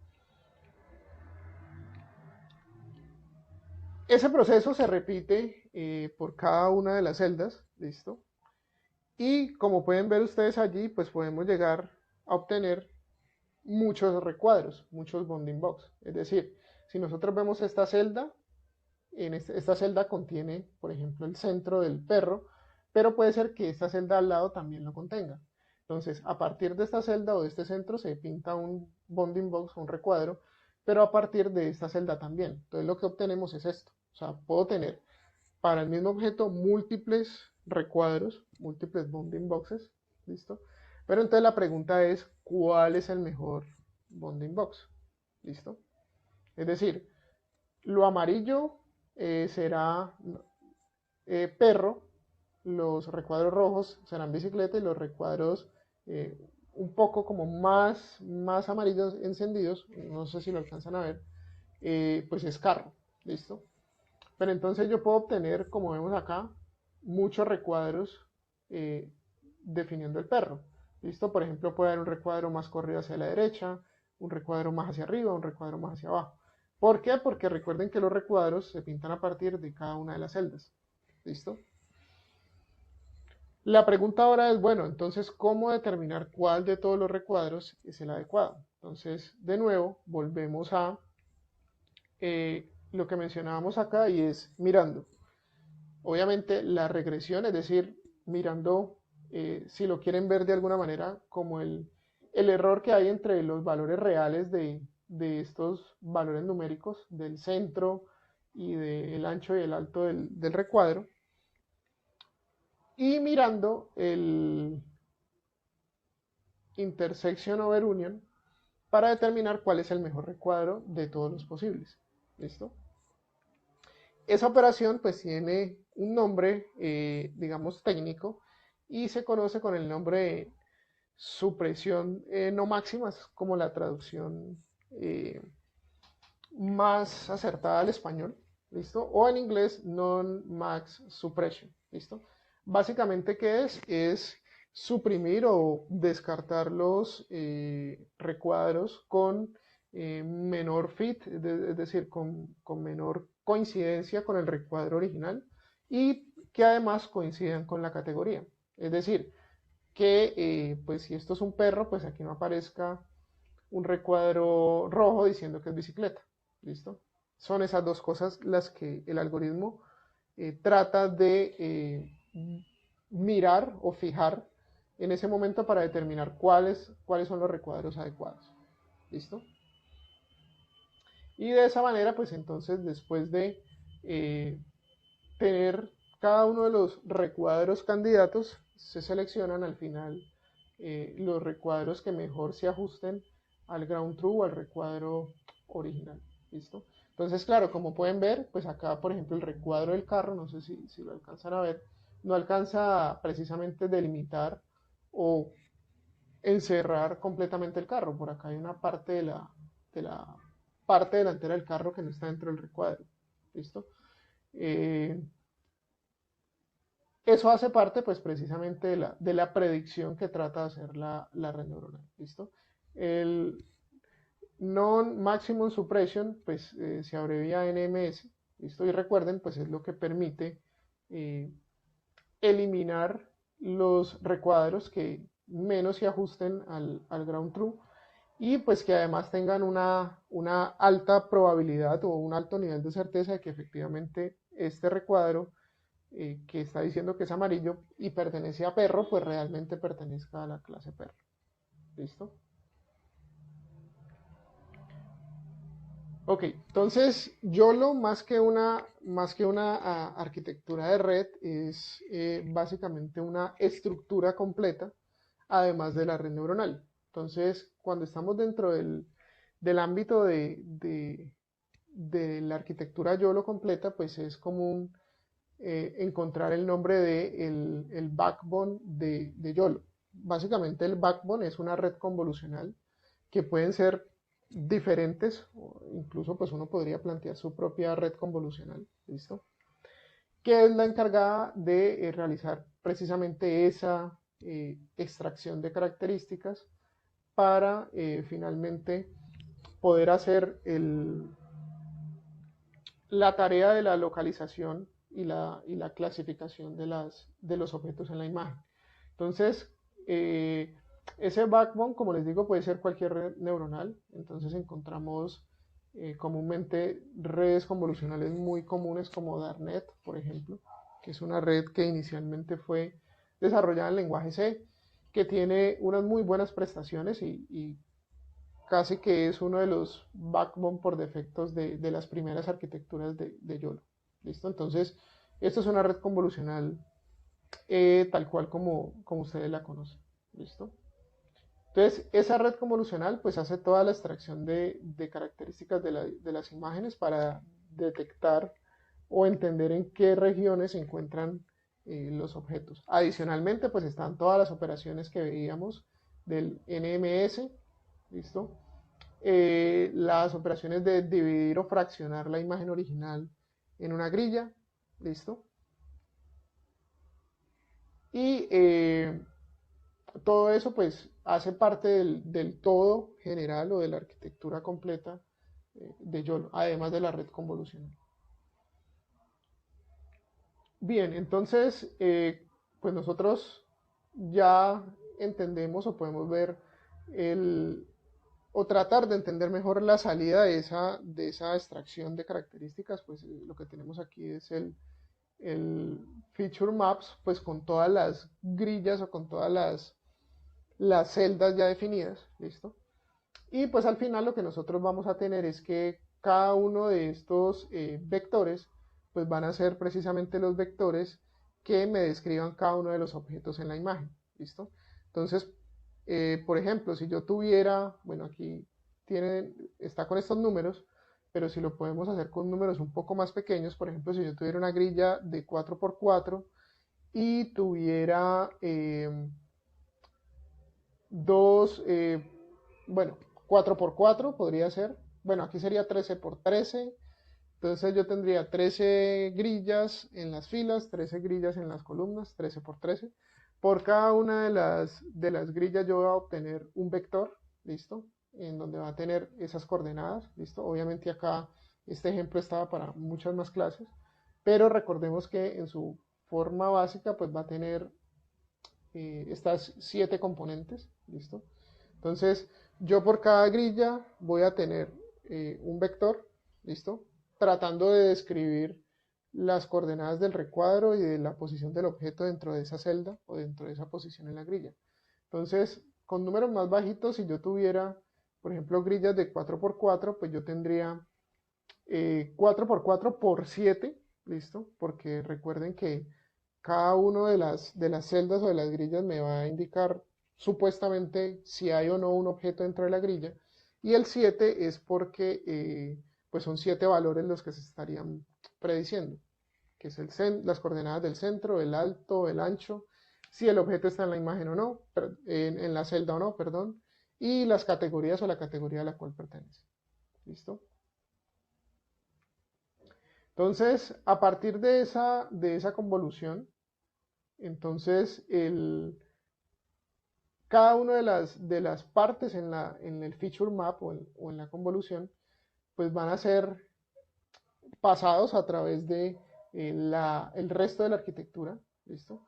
[SPEAKER 3] Ese proceso se repite por cada una de las celdas. ¿Listo? Y como pueden ver ustedes allí, pues podemos llegar a obtener muchos recuadros, muchos bounding box. Es decir, si nosotros vemos esta celda, esta celda contiene, por ejemplo, el centro del perro, pero puede ser que esta celda al lado también lo contenga. Entonces, a partir de esta celda o de este centro se pinta un bounding box, un recuadro, pero a partir de esta celda también. Entonces, lo que obtenemos es esto. O sea, puedo tener para el mismo objeto múltiples recuadros, múltiples bounding boxes, ¿listo? Pero entonces la pregunta es, ¿cuál es el mejor bounding box? ¿Listo? Es decir, lo amarillo será perro, los recuadros rojos serán bicicleta y los recuadros un poco como más amarillos encendidos, no sé si lo alcanzan a ver, pues es carro, ¿listo? Pero entonces yo puedo obtener, como vemos acá, muchos recuadros eh, definiendo el perro. ¿Listo? Por ejemplo, puede haber un recuadro más corrido hacia la derecha, un recuadro más hacia arriba, un recuadro más hacia abajo. ¿Por qué? Porque recuerden que los recuadros se pintan a partir de cada una de las celdas. ¿Listo? La pregunta ahora es, bueno, entonces, ¿cómo determinar cuál de todos los recuadros es el adecuado? Entonces, de nuevo, volvemos a lo que mencionábamos acá y es mirando. Obviamente la regresión, es decir, mirando, si lo quieren ver de alguna manera, como el error que hay entre los valores reales de estos valores numéricos, del centro y del ancho y el alto del recuadro, y mirando el intersection over union para determinar cuál es el mejor recuadro de todos los posibles. ¿Listo? Esa operación pues tiene un nombre, digamos, técnico y se conoce con el nombre de supresión no máxima, es como la traducción más acertada al español, ¿listo? O en inglés non-max suppression, ¿listo? Básicamente, ¿qué es? Es suprimir o descartar los recuadros con menor fit, es decir, con menor coincidencia con el recuadro original y que además coincidan con la categoría. Es decir, que pues si esto es un perro, pues aquí no aparezca un recuadro rojo diciendo que es bicicleta. ¿Listo? Son esas dos cosas las que el algoritmo trata de mirar o fijar en ese momento para determinar cuáles son los recuadros adecuados. ¿Listo? Y de esa manera, pues entonces después de tener cada uno de los recuadros candidatos, se seleccionan al final los recuadros que mejor se ajusten al ground true o al recuadro original. ¿Listo? Entonces, claro, como pueden ver, pues acá, por ejemplo, el recuadro del carro, no sé si lo alcanzan a ver, no alcanza a precisamente delimitar o encerrar completamente el carro. Por acá hay una parte de la parte delantera del carro que no está dentro del recuadro. ¿Listo? Eh, Eso hace parte, pues, precisamente de la predicción que trata de hacer la red neuronal. ¿Listo? El Non-Maximum Suppression, pues, se abrevia NMS. ¿Listo? Y recuerden, pues, es lo que permite eh, eliminar los recuadros que menos se ajusten al ground true y pues que además tengan una alta probabilidad o un alto nivel de certeza de que efectivamente este recuadro que está diciendo que es amarillo y pertenece a perro, pues realmente pertenezca a la clase perro. ¿Listo? Ok, entonces YOLO más que una arquitectura de red es básicamente una estructura completa, además de la red neuronal. Entonces, cuando estamos dentro del ámbito de la arquitectura YOLO completa, pues es común encontrar el nombre de el backbone de YOLO. Básicamente el backbone es una red convolucional que pueden ser diferentes, o incluso pues uno podría plantear su propia red convolucional, ¿listo? Que es la encargada de realizar precisamente esa extracción de características para finalmente poder hacer la tarea de la localización y la clasificación de los objetos en la imagen. Entonces, ese backbone, como les digo, puede ser cualquier red neuronal. Entonces encontramos comúnmente redes convolucionales muy comunes como Darnet, por ejemplo, que es una red que inicialmente fue desarrollada en lenguaje C, que tiene unas muy buenas prestaciones y casi que es uno de los backbone por defectos de las primeras arquitecturas de YOLO. ¿Listo? Entonces, esto es una red convolucional tal cual como ustedes la conocen. ¿Listo? Entonces, esa red convolucional pues hace toda la extracción de características de las imágenes para detectar o entender en qué regiones se encuentran los objetos. Adicionalmente, pues están todas las operaciones que veíamos del NMS, ¿listo? Las operaciones de dividir o fraccionar la imagen original en una grilla, ¿listo? Y todo eso pues hace parte del todo general o de la arquitectura completa de YOLO, además de la red convolucional. Bien, entonces, pues nosotros ya entendemos o podemos ver o tratar de entender mejor la salida de esa extracción de características, pues lo que tenemos aquí es el feature maps, pues con todas las grillas o con todas las celdas ya definidas, ¿listo? Y pues al final lo que nosotros vamos a tener es que cada uno de estos vectores pues van a ser precisamente los vectores que me describan cada uno de los objetos en la imagen, ¿listo? Entonces, por ejemplo, si yo tuviera, bueno, aquí está con estos números, pero si lo podemos hacer con números un poco más pequeños, por ejemplo, si yo tuviera una grilla de 4x4 y tuviera dos, bueno, 4x4 podría ser. Bueno, aquí sería 13x13. Entonces yo tendría 13 grillas en las filas, 13 grillas en las columnas, 13x13. Por cada una de las grillas yo voy a obtener un vector, ¿listo? En donde va a tener esas coordenadas, ¿listo? Obviamente acá este ejemplo estaba para muchas más clases, pero recordemos que en su forma básica pues va a tener estas 7 componentes, ¿listo? Entonces, yo por cada grilla voy a tener un vector, ¿listo? Tratando de describir las coordenadas del recuadro y de la posición del objeto dentro de esa celda o dentro de esa posición en la grilla. Entonces, con números más bajitos, si yo tuviera, por ejemplo, grillas de 4x4, pues yo tendría 4x4 por 7, ¿listo? Porque recuerden que cada una de las celdas o de las grillas me va a indicar supuestamente si hay o no un objeto dentro de la grilla. Y el 7 es porque pues son 7 valores los que se estarían prediciendo, que es las coordenadas del centro, el alto, el ancho, si el objeto está en la imagen o no, en la celda o no, perdón, y las categorías o la categoría a la cual pertenece. ¿Listo? Entonces, a partir de esa convolución, entonces cada una de las partes en el feature map o en la convolución, pues van a ser pasados a través de el resto de la arquitectura, ¿listo?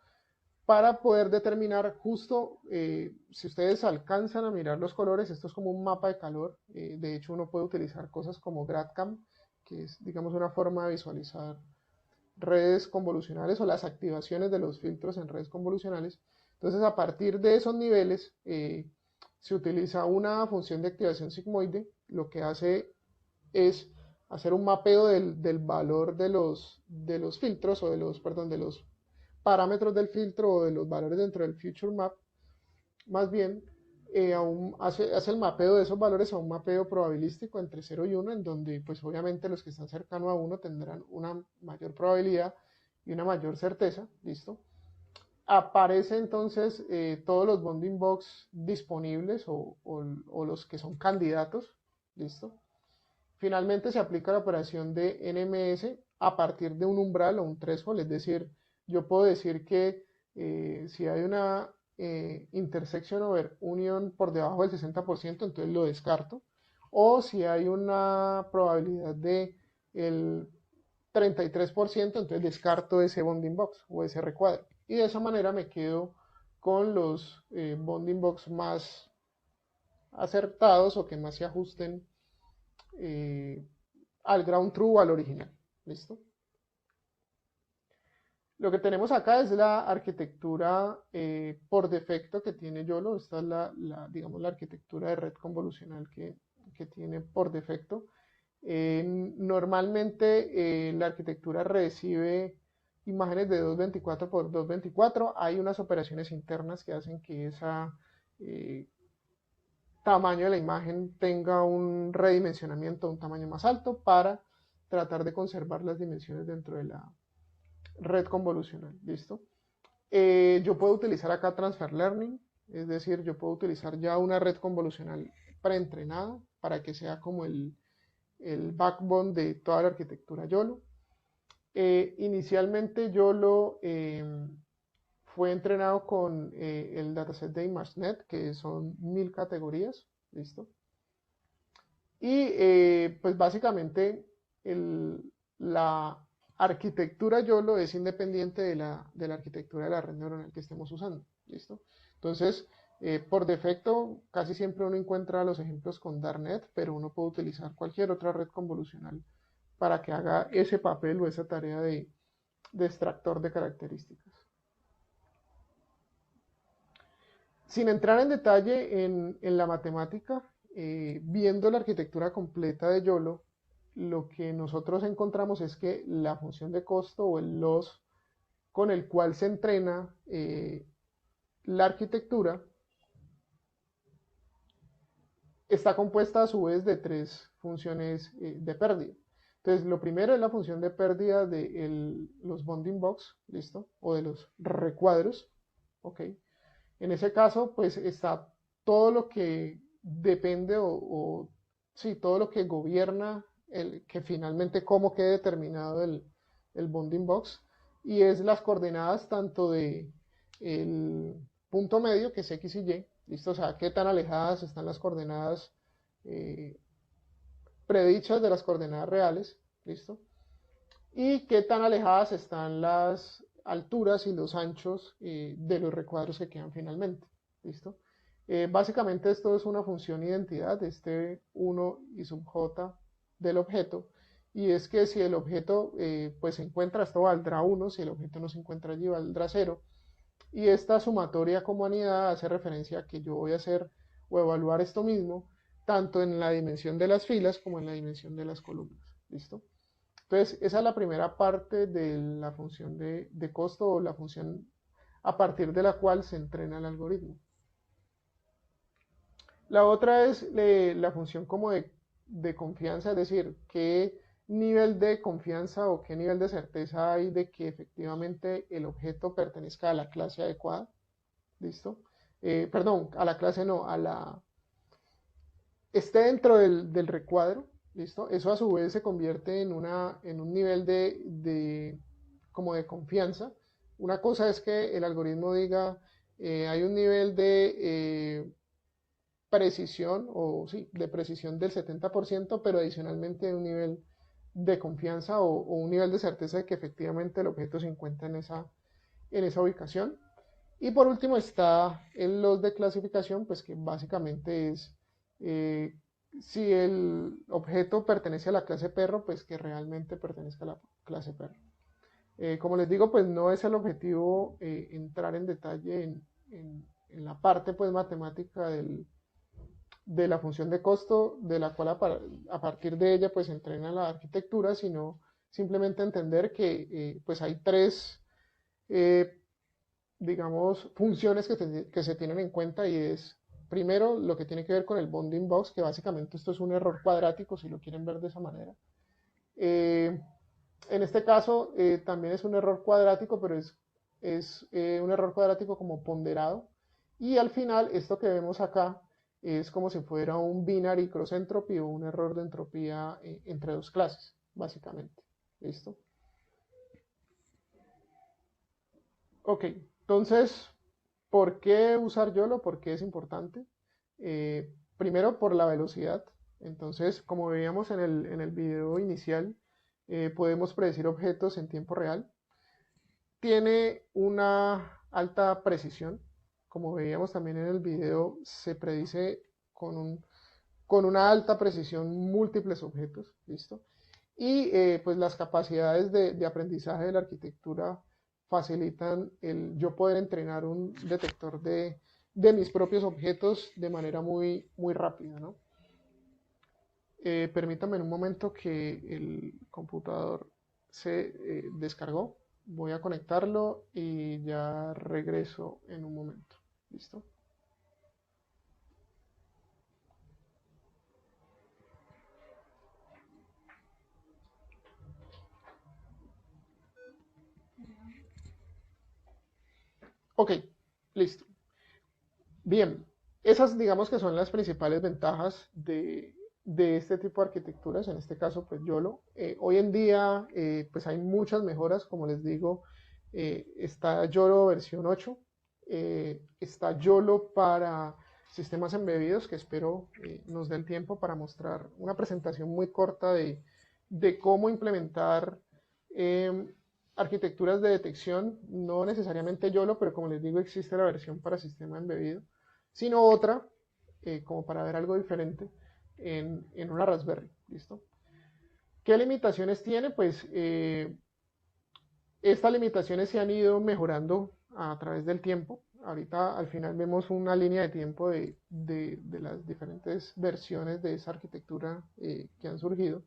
[SPEAKER 3] Para poder determinar justo, si ustedes alcanzan a mirar los colores, esto es como un mapa de calor, de hecho uno puede utilizar cosas como GradCam, que es, digamos, una forma de visualizar redes convolucionales o las activaciones de los filtros en redes convolucionales. Entonces, a partir de esos niveles, se utiliza una función de activación sigmoide, lo que hace es hacer un mapeo del valor de los filtros o de los, perdón, de los parámetros del filtro o de los valores dentro del future map, más bien hace el mapeo de esos valores a un mapeo probabilístico entre 0 y 1, en donde pues obviamente los que están cercanos a 1 tendrán una mayor probabilidad y una mayor certeza, ¿listo? Aparece entonces todos los bounding box disponibles o los que son candidatos, ¿listo? Finalmente se aplica la operación de NMS a partir de un umbral o un threshold, es decir, yo puedo decir que si hay una intersection over union por debajo del 60%, entonces lo descarto, o si hay una probabilidad de el 33%, entonces descarto ese bounding box o ese recuadro. Y de esa manera me quedo con los bounding box más acertados o que más se ajusten eh, al ground true o al original. ¿Listo? Lo que tenemos acá es la arquitectura por defecto que tiene YOLO. Esta es digamos, la arquitectura de red convolucional que tiene por defecto. Normalmente la arquitectura recibe imágenes de 224 por 224. Hay unas operaciones internas que hacen que esa tamaño de la imagen tenga un redimensionamiento, un tamaño más alto para tratar de conservar las dimensiones dentro de la red convolucional. ¿Listo? Yo puedo utilizar acá Transfer Learning, es decir, yo puedo utilizar ya una red convolucional preentrenada para que sea como el backbone de toda la arquitectura YOLO. Inicialmente YOLO fue entrenado con el dataset de ImageNet, que son 1000 categorías, ¿listo? Y pues básicamente la arquitectura YOLO es independiente de la arquitectura de la red neuronal que estemos usando, ¿listo? Entonces, por defecto, casi siempre uno encuentra los ejemplos con Darnet, pero uno puede utilizar cualquier otra red convolucional para que haga ese papel o esa tarea de extractor de características. Sin entrar en detalle en la matemática, viendo la arquitectura completa de YOLO, lo que nosotros encontramos es que la función de costo o el loss con el cual se entrena la arquitectura está compuesta a su vez de tres funciones de pérdida. Entonces, lo primero es la función de pérdida de los bounding box, ¿listo? O de los recuadros, ¿ok? En ese caso, pues está todo lo que depende sí, todo lo que gobierna que finalmente cómo quede determinado el bounding box y es las coordenadas tanto de el punto medio que es X y Y, ¿listo? O sea, qué tan alejadas están las coordenadas predichas de las coordenadas reales, ¿listo? Y qué tan alejadas están las alturas y los anchos de los recuadros que quedan finalmente. ¿Listo? Básicamente esto es una función identidad, este 1 y sub j del objeto, y es que si el objeto pues se encuentra, esto valdrá 1, si el objeto no se encuentra allí valdrá 0, y esta sumatoria como unidad hace referencia a que yo voy a hacer o evaluar esto mismo tanto en la dimensión de las filas como en la dimensión de las columnas. ¿Listo? Entonces, esa es la primera parte de la función de costo o la función a partir de la cual se entrena el algoritmo. La otra es la función como de confianza, es decir, qué nivel de confianza o qué nivel de certeza hay de que efectivamente el objeto pertenezca a la clase adecuada. ¿Listo? Perdón, a la clase no, esté dentro del recuadro. ¿Listo? Eso a su vez se convierte en un nivel como de confianza. Una cosa es que el algoritmo diga, hay un nivel de precisión, o sí, de precisión del 70%, pero adicionalmente un nivel de confianza o un nivel de certeza de que efectivamente el objeto se encuentra en esa ubicación. Y por último está el los de clasificación, pues que básicamente es eh, si el objeto pertenece a la clase perro, pues que realmente pertenezca a la clase perro. Como les digo, pues no es el objetivo entrar en detalle en la parte pues matemática de la función de costo, de la cual a partir de ella pues entrena la arquitectura, sino simplemente entender que pues hay tres, eh, digamos, funciones que se tienen en cuenta, y es primero lo que tiene que ver con el bounding box, que básicamente esto es un error cuadrático, si lo quieren ver de esa manera. Eh, en este caso también es un error cuadrático, pero es un error cuadrático como ponderado. Y al final, esto que vemos acá es como si fuera un binary cross entropy o un error de entropía entre dos clases, básicamente. ¿Listo? Ok, entonces, ¿por qué usar YOLO? ¿Por qué es importante? Primero, por la velocidad. Entonces, como veíamos en el video inicial, podemos predecir objetos en tiempo real. Tiene una alta precisión. Como veíamos también en el video, se predice con una alta precisión múltiples objetos. ¿Listo? Y pues las capacidades de aprendizaje de la arquitectura facilitan el yo poder entrenar un detector de mis propios objetos de manera muy rápida, ¿no? Permítame en un momento que el computador se descargó. Voy a conectarlo y ya regreso en un momento. ¿Listo? Ok, listo. Bien, esas digamos que son las principales ventajas de este tipo de arquitecturas, en este caso pues YOLO. Hoy en día pues hay muchas mejoras, como les digo, está YOLO versión 8, está YOLO para sistemas embebidos, que espero nos dé el tiempo para mostrar una presentación muy corta de cómo implementar eh, arquitecturas de detección, no necesariamente YOLO, pero como les digo existe la versión para sistema embebido, sino otra, como para ver algo diferente, en una Raspberry. ¿Listo? ¿Qué limitaciones tiene? Pues estas limitaciones se han ido mejorando a través del tiempo. Ahorita al final vemos una línea de tiempo de las diferentes versiones de esa arquitectura que han surgido.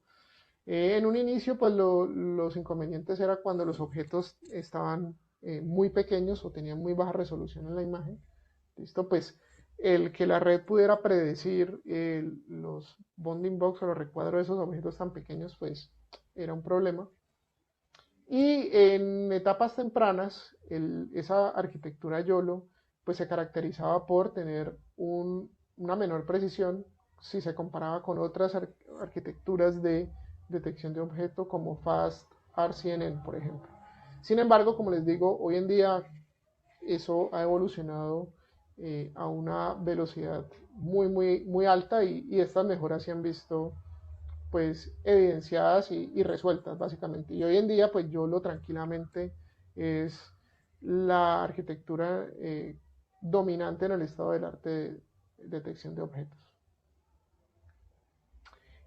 [SPEAKER 3] En un inicio, pues los inconvenientes era cuando los objetos estaban muy pequeños o tenían muy baja resolución en la imagen. ¿Listo? Pues el que la red pudiera predecir los bounding box o los recuadros de esos objetos tan pequeños, pues era un problema. Y en etapas tempranas, esa arquitectura YOLO pues se caracterizaba por tener una menor precisión si se comparaba con otras arquitecturas de detección de objeto como FAST, RCNN, por ejemplo. Sin embargo, como les digo, hoy en día eso ha evolucionado a una velocidad muy alta, y estas mejoras se han visto pues evidenciadas y resueltas básicamente. Y hoy en día pues YOLO tranquilamente es la arquitectura dominante en el estado del arte de detección de objetos.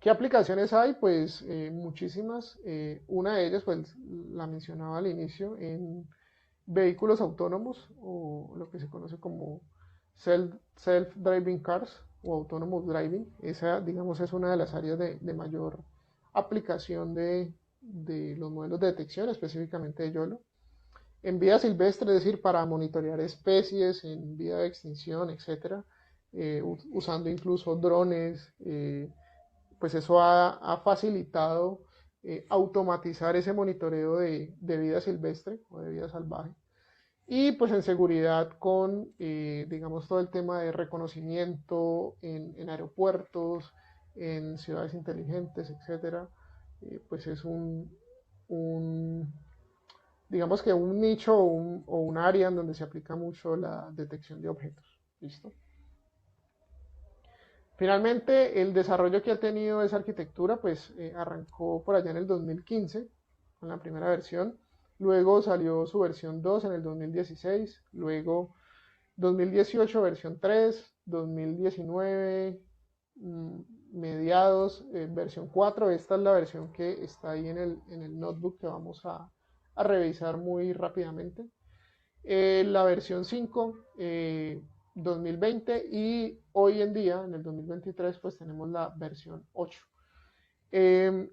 [SPEAKER 3] ¿Qué aplicaciones hay? Pues muchísimas. Una de ellas, pues la mencionaba al inicio, en vehículos autónomos o lo que se conoce como self-driving cars o autonomous driving. Esa, digamos, es una de las áreas de mayor aplicación de los modelos de detección, específicamente de YOLO. En vida silvestre, es decir, para monitorear especies en vía de extinción, etcétera, usando incluso drones, pues eso ha facilitado automatizar ese monitoreo de vida silvestre o de vida salvaje. Y pues en seguridad con, digamos, todo el tema de reconocimiento en aeropuertos, en ciudades inteligentes, etcétera, pues es un, digamos que un nicho o un área en donde se aplica mucho la detección de objetos. ¿Listo? Finalmente, el desarrollo que ha tenido esa arquitectura, pues arrancó por allá en el 2015 con la primera versión, luego salió su versión 2 en el 2016, luego 2018 versión 3, 2019 mediados versión 4. Esta es la versión que está ahí en el notebook que vamos a revisar muy rápidamente. La versión 5 2020 y hoy en día, en el 2023, pues tenemos la versión 8. Eh,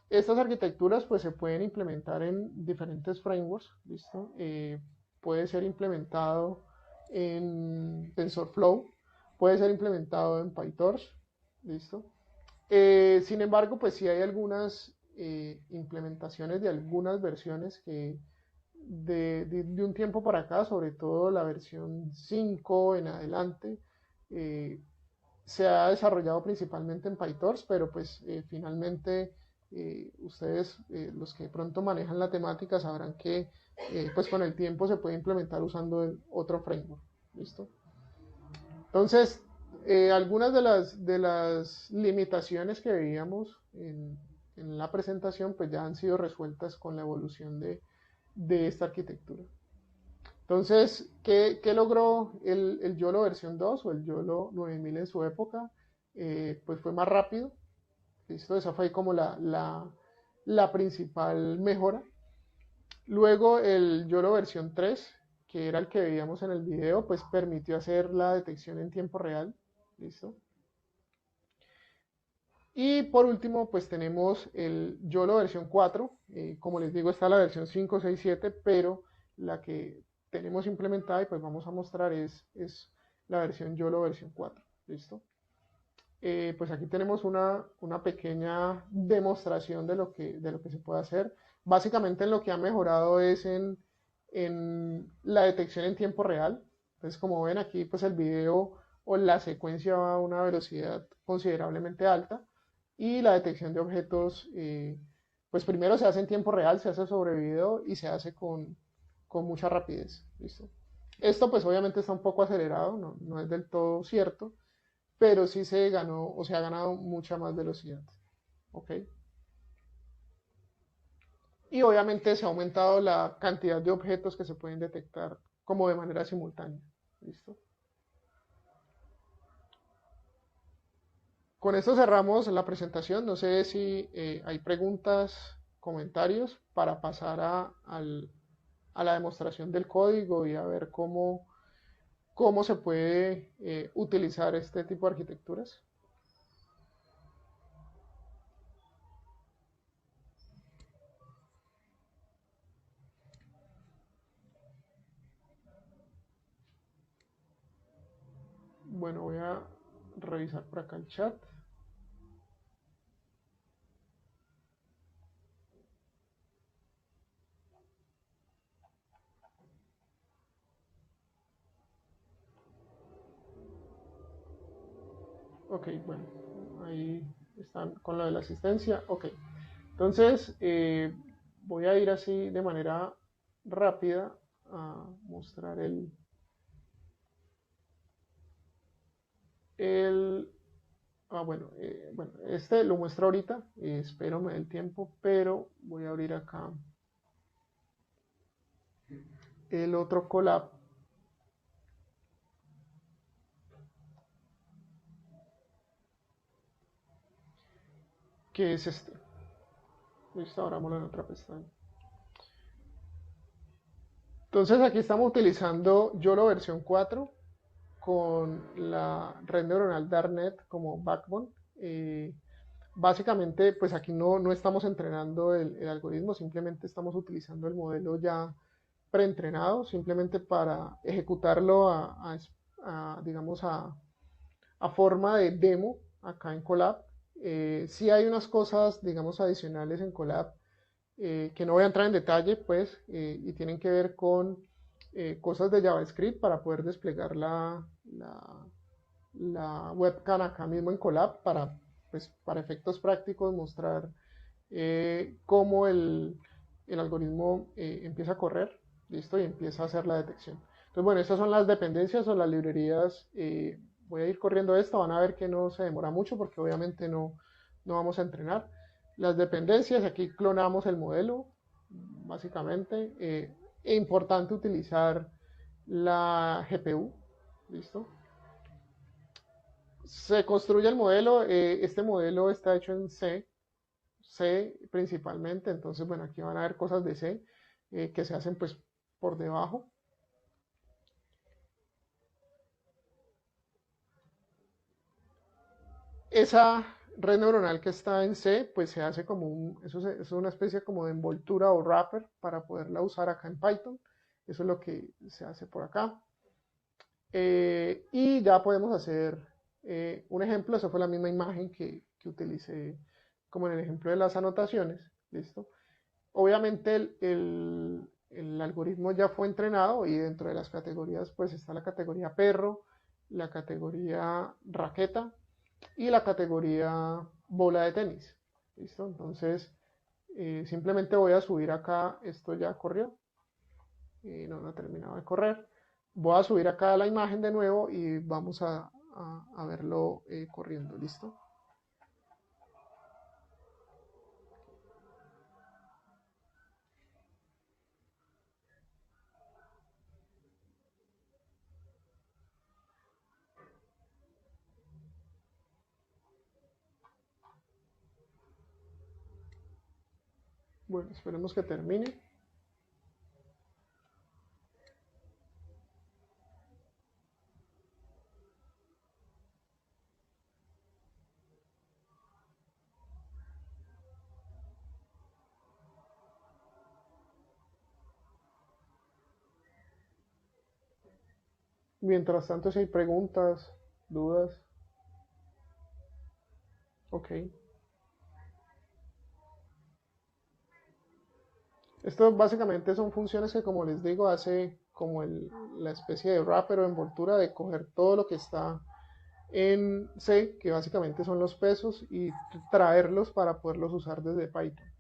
[SPEAKER 3] estas arquitecturas pues se pueden implementar en diferentes frameworks, ¿listo? Puede ser implementado en TensorFlow, puede ser implementado en PyTorch, ¿listo? Sin embargo, pues sí hay algunas implementaciones de algunas versiones que de un tiempo para acá, sobre todo la versión 5 en adelante, eh, se ha desarrollado principalmente en PyTorch, pero pues finalmente ustedes, los que de pronto manejan la temática, sabrán que pues con el tiempo se puede implementar usando otro framework. ¿Listo? Entonces, algunas de las limitaciones que veíamos en la presentación pues ya han sido resueltas con la evolución de esta arquitectura. Entonces, ¿qué logró el YOLO versión 2 o el YOLO 9000 en su época? Pues fue más rápido. ¿Listo? Esa fue como la principal mejora. Luego el YOLO versión 3, que era el que veíamos en el video, pues permitió hacer la detección en tiempo real. ¿Listo? Y por último, pues tenemos el YOLO versión 4. Como les digo, está la versión 5, 6, 7, pero la que tenemos implementada y pues vamos a mostrar es la versión YOLO versión 4. ¿Listo? Pues aquí tenemos una pequeña demostración de lo que se puede hacer. Básicamente lo que ha mejorado es en la detección en tiempo real. Entonces, como ven aquí, pues el video o la secuencia va a una velocidad considerablemente alta y la detección de objetos, pues primero se hace en tiempo real, se hace sobre video y se hace con mucha rapidez. ¿Listo? Esto pues obviamente está un poco acelerado, no es del todo cierto, pero sí se ganó o se ha ganado mucha más velocidad. ¿Ok? Y obviamente se ha aumentado la cantidad de objetos que se pueden detectar como de manera simultánea. ¿Listo? Con esto cerramos la presentación. No sé si hay preguntas, comentarios para pasar a la demostración del código y a ver cómo se puede utilizar este tipo de arquitecturas. Bueno, voy a revisar por acá el chat. Ok, bueno, ahí están con lo de la asistencia. Ok, entonces voy a ir así de manera rápida a mostrar el bueno, este lo muestro ahorita, espero me dé el tiempo, pero voy a abrir acá el otro collab. que es este. Listo, abrámoslo en otra pestaña. Entonces aquí estamos utilizando YOLO versión 4 con la red neuronal Darnet como backbone. Básicamente, pues aquí no estamos entrenando el algoritmo, simplemente estamos utilizando el modelo ya preentrenado, simplemente para ejecutarlo digamos, a forma de demo acá en Colab. Sí hay unas cosas, digamos, adicionales en Colab que no voy a entrar en detalle, pues, y tienen que ver con cosas de JavaScript para poder desplegar la webcam acá mismo en Colab para, pues, para efectos prácticos mostrar cómo el algoritmo empieza a correr, listo, y empieza a hacer la detección. Entonces, bueno, estas son las dependencias o las librerías. Voy a ir corriendo esto, van a ver que no se demora mucho porque obviamente no vamos a entrenar. Las dependencias, aquí clonamos el modelo, básicamente. Es importante utilizar la GPU, listo. Se construye el modelo, este modelo está hecho en C principalmente, entonces bueno, aquí van a ver cosas de C que se hacen pues por debajo. Esa red neuronal que está en C pues se hace como eso es una especie como de envoltura o wrapper para poderla usar acá en Python. Eso es lo que se hace por acá. Y ya podemos hacer un ejemplo, esa fue la misma imagen que utilicé como en el ejemplo de las anotaciones, ¿listo? Obviamente el algoritmo ya fue entrenado y dentro de las categorías pues está la categoría perro, la categoría raqueta y la categoría bola de tenis. ¿Listo? Entonces simplemente voy a subir acá, esto ya corrió, no ha terminado de correr. Voy a subir acá la imagen de nuevo y vamos a verlo corriendo, ¿listo? Bueno, esperemos que termine. Mientras tanto, si hay preguntas, dudas, ok. Esto básicamente son funciones que, como les digo, hace como la especie de wrapper o envoltura de coger todo lo que está en C, que básicamente son los pesos, y traerlos para poderlos usar desde Python.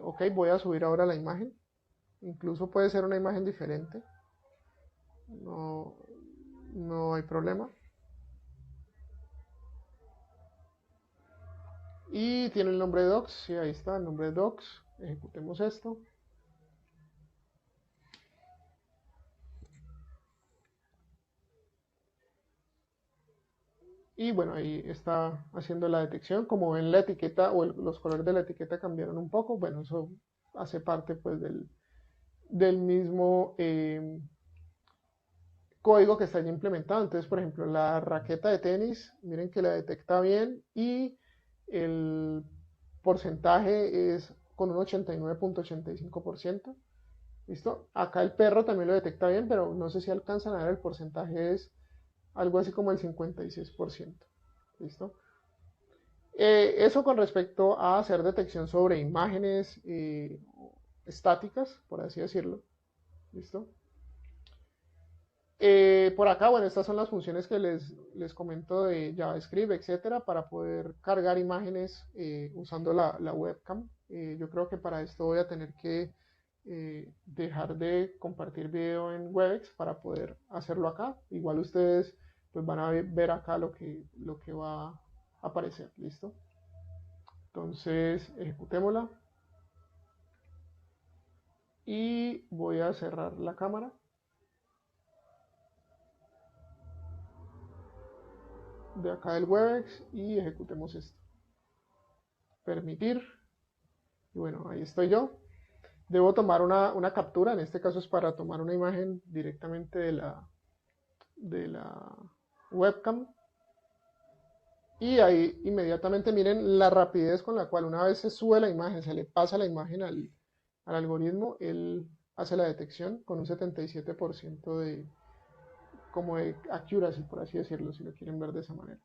[SPEAKER 3] Ok, voy a subir ahora la imagen. Incluso puede ser una imagen diferente. No, no hay problema. Y tiene el nombre de docs. Sí, ahí está el nombre de docs. Ejecutemos esto. Y bueno, ahí está haciendo la detección. Como ven, la etiqueta o los colores de la etiqueta cambiaron un poco. Bueno, eso hace parte pues del mismo código que está ya implementado. Entonces, por ejemplo, la raqueta de tenis, miren que la detecta bien y el porcentaje es con un 89.85%. ¿Listo? Acá el perro también lo detecta bien, pero no sé si alcanzan a ver, el porcentaje es algo así como el 56%. ¿Listo? Eso con respecto a hacer detección sobre imágenes estáticas, por así decirlo. ¿Listo? Por acá, bueno, estas son las funciones que les comento de JavaScript, etcétera, para poder cargar imágenes usando la webcam. Yo creo que para esto voy a tener que dejar de compartir video en Webex para poder hacerlo acá. Igual ustedes pues van a ver acá lo que va a aparecer, ¿listo? Entonces, ejecutémosla. Y voy a cerrar la cámara. De acá del Webex y ejecutemos esto. permitir, y bueno, ahí estoy yo. Debo tomar una captura, en este caso es para tomar una imagen directamente de la webcam. Y ahí inmediatamente miren la rapidez con la cual una vez se sube la imagen, se le pasa la imagen al algoritmo, él hace la detección con un 77% como de accuracy, por así decirlo, si lo quieren ver de esa manera.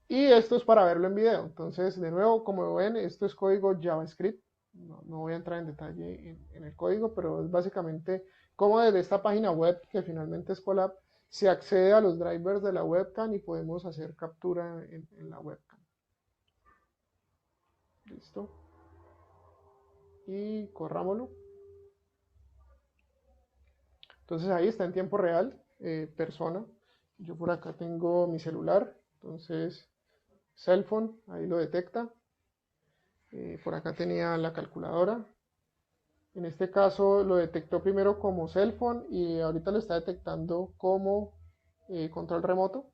[SPEAKER 3] Y esto es para verlo en video. Entonces, de nuevo, como ven, esto es código JavaScript. No voy a entrar en detalle en el código, pero es básicamente cómo desde esta página web, que finalmente es Colab, se accede a los drivers de la webcam y podemos hacer captura en la webcam. Listo. Y corrámoslo. Entonces ahí está en tiempo real, persona. Yo por acá tengo mi celular, entonces cell phone, ahí lo detecta. Por acá tenía la calculadora. En este caso lo detectó primero como cell phone y ahorita lo está detectando como control remoto.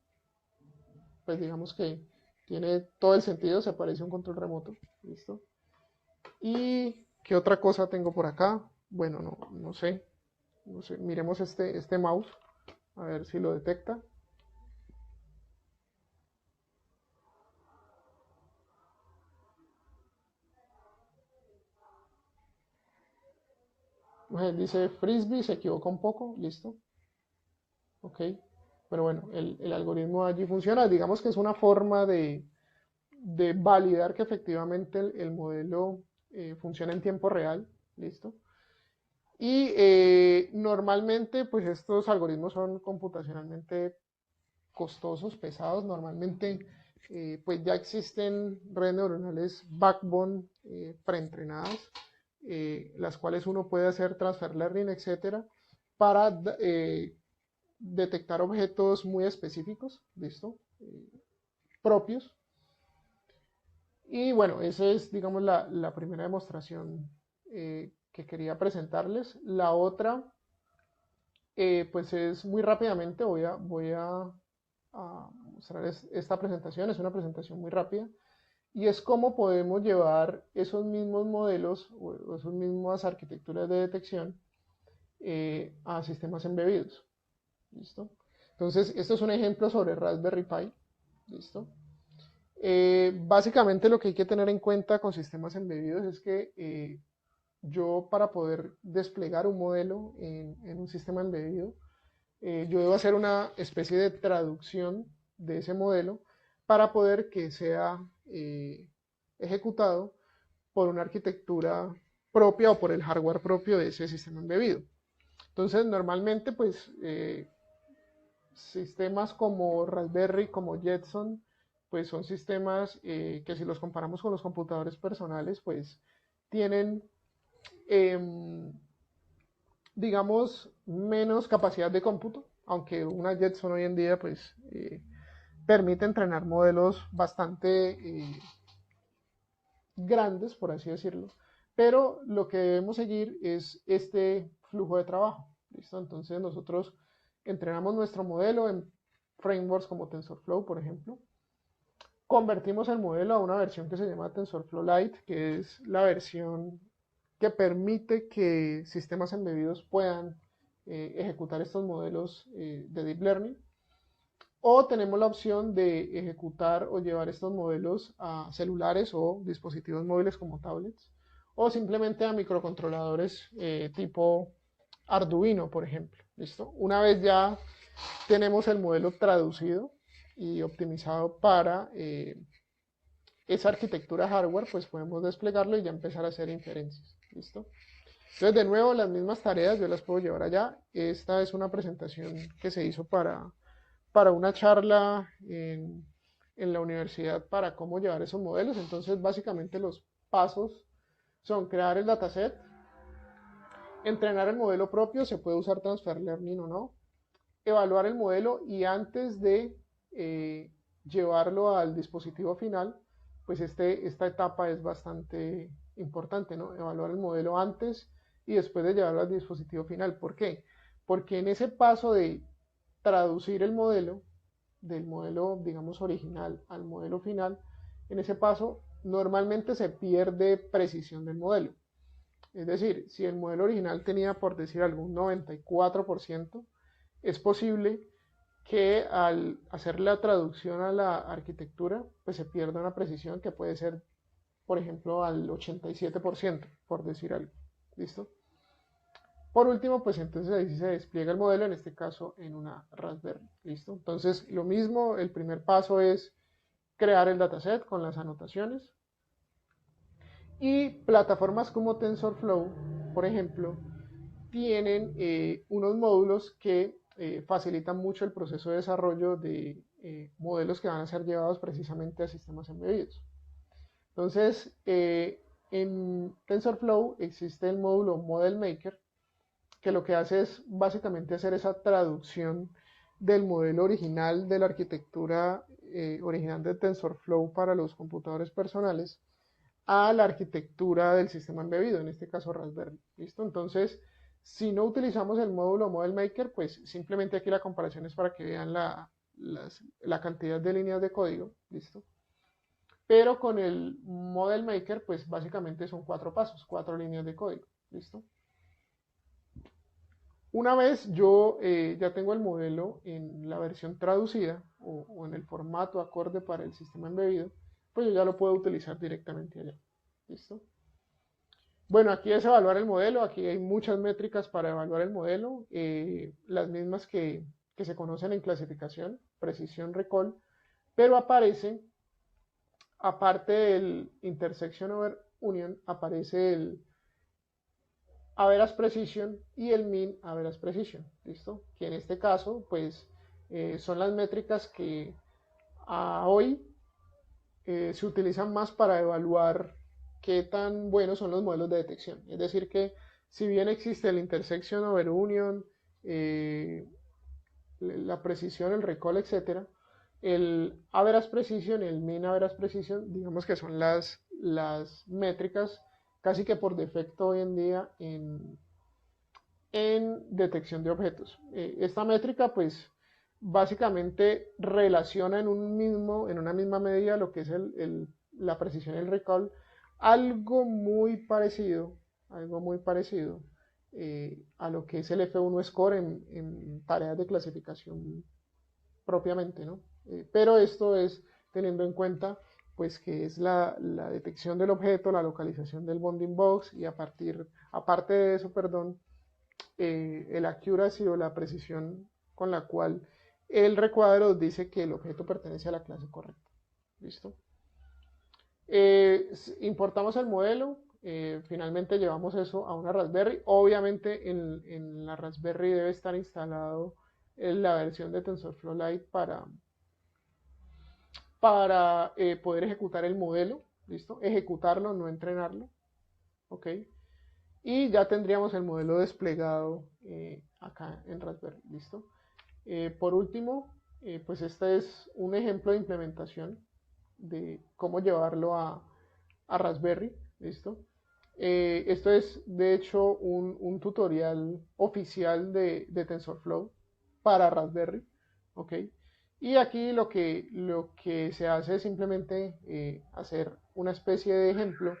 [SPEAKER 3] Pues digamos que tiene todo el sentido, se parece a un control remoto. ¿Listo? ¿Y qué otra cosa tengo por acá? Bueno, no sé. No sé. Miremos este mouse, a ver si lo detecta. Dice frisbee, se equivoca un poco, listo. Ok, pero bueno, el algoritmo allí funciona. Digamos que es una forma de validar que efectivamente el modelo funciona en tiempo real, listo. Y normalmente, pues estos algoritmos son computacionalmente costosos, pesados. Normalmente, pues ya existen redes neuronales backbone preentrenadas, las cuales uno puede hacer transfer learning, etcétera, para detectar objetos muy específicos, ¿listo? Propios. Y bueno, esa es, digamos, la primera demostración que quería presentarles. La otra, pues es muy rápidamente, a mostrar esta presentación, es una presentación muy rápida, y es cómo podemos llevar esos mismos modelos o esas mismas arquitecturas de detección a sistemas embebidos. ¿Listo? Entonces, esto es un ejemplo sobre Raspberry Pi. ¿Listo? Básicamente lo que hay que tener en cuenta con sistemas embebidos es que yo para poder desplegar un modelo en un sistema embebido, yo debo hacer una especie de traducción de ese modelo para poder que sea ejecutado por una arquitectura propia o por el hardware propio de ese sistema embebido. Entonces, normalmente, pues, sistemas como Raspberry, como Jetson, pues son sistemas que si los comparamos con los computadores personales, pues tienen, eh, digamos, menos capacidad de cómputo, aunque una Jetson hoy en día, pues, permite entrenar modelos bastante grandes, por así decirlo, pero lo que debemos seguir es este flujo de trabajo. ¿Listo? Entonces nosotros entrenamos nuestro modelo en frameworks como TensorFlow, por ejemplo. Convertimos el modelo a una versión que se llama TensorFlow Lite, que es la versión que permite que sistemas embebidos puedan ejecutar estos modelos de Deep Learning. O tenemos la opción de ejecutar o llevar estos modelos a celulares o dispositivos móviles como tablets, o simplemente a microcontroladores tipo Arduino, por ejemplo. ¿Listo? Una vez ya tenemos el modelo traducido y optimizado para esa arquitectura hardware, pues podemos desplegarlo y ya empezar a hacer inferencias. ¿Listo? Entonces, de nuevo, las mismas tareas yo las puedo llevar allá. Esta es una presentación que se hizo para una charla en la universidad para cómo llevar esos modelos. Entonces, básicamente los pasos son crear el dataset, entrenar el modelo propio, se puede usar transfer learning o no, evaluar el modelo y antes de llevarlo al dispositivo final, pues esta etapa es bastante importante, ¿no? Evaluar el modelo antes y después de llevarlo al dispositivo final. ¿Por qué? Porque en ese paso de traducir el modelo, del modelo, digamos, original al modelo final, en ese paso normalmente se pierde precisión del modelo. Es decir, si el modelo original tenía, por decir algún 94%, es posible que al hacer la traducción a la arquitectura, pues se pierda una precisión que puede ser, por ejemplo, al 87%, por decir algo. ¿Listo? Por último, pues entonces ahí se despliega el modelo, en este caso en una Raspberry. ¿Listo? Entonces, lo mismo, el primer paso es crear el dataset con las anotaciones. Y plataformas como TensorFlow, por ejemplo, tienen unos módulos que facilitan mucho el proceso de desarrollo de modelos que van a ser llevados precisamente a sistemas embebidos. Entonces, en TensorFlow existe el módulo Model Maker, que lo que hace es básicamente hacer esa traducción del modelo original de la arquitectura original de TensorFlow para los computadores personales a la arquitectura del sistema embebido, en este caso Raspberry. ¿Listo? Entonces, si no utilizamos el módulo Model Maker, pues simplemente aquí la comparación es para que vean la cantidad de líneas de código. ¿Listo? Pero con el Model Maker, pues básicamente son 4 pasos, 4 líneas de código. ¿Listo? Una vez yo ya tengo el modelo en la versión traducida o en el formato acorde para el sistema embebido, pues yo ya lo puedo utilizar directamente allá. ¿Listo? Bueno, aquí es evaluar el modelo, aquí hay muchas métricas para evaluar el modelo, las mismas que se conocen en clasificación, precisión, recall, pero aparece, aparte del intersection over union, aparece el average precision y el mean average precision, ¿listo? Que en este caso, pues, son las métricas que a hoy se utilizan más para evaluar qué tan buenos son los modelos de detección. Es decir, que si bien existe el intersection over union, la precisión, el recall, etc., el average precision y el mean average precision, digamos que son las métricas casi que por defecto hoy en día en detección de objetos. Esta métrica, pues, básicamente relaciona en una misma medida lo que es la precisión y el recall, algo muy parecido a lo que es el F1 Score en tareas de clasificación propiamente, ¿no? Pero esto es teniendo en cuenta pues que es la detección del objeto, la localización del bounding box y aparte de eso, perdón, el accuracy o la precisión con la cual el recuadro dice que el objeto pertenece a la clase correcta. ¿Listo? Importamos el modelo, finalmente llevamos eso a una Raspberry. Obviamente en la Raspberry debe estar instalado la versión de TensorFlow Lite para poder ejecutar el modelo. ¿Listo? Ejecutarlo, no entrenarlo. ¿Ok? Y ya tendríamos el modelo desplegado acá en Raspberry. ¿Listo? Por último, pues este es un ejemplo de implementación de cómo llevarlo a Raspberry. ¿Listo? Esto es de hecho un tutorial oficial de TensorFlow para Raspberry. ¿Ok? Y aquí lo que se hace es simplemente hacer una especie de ejemplo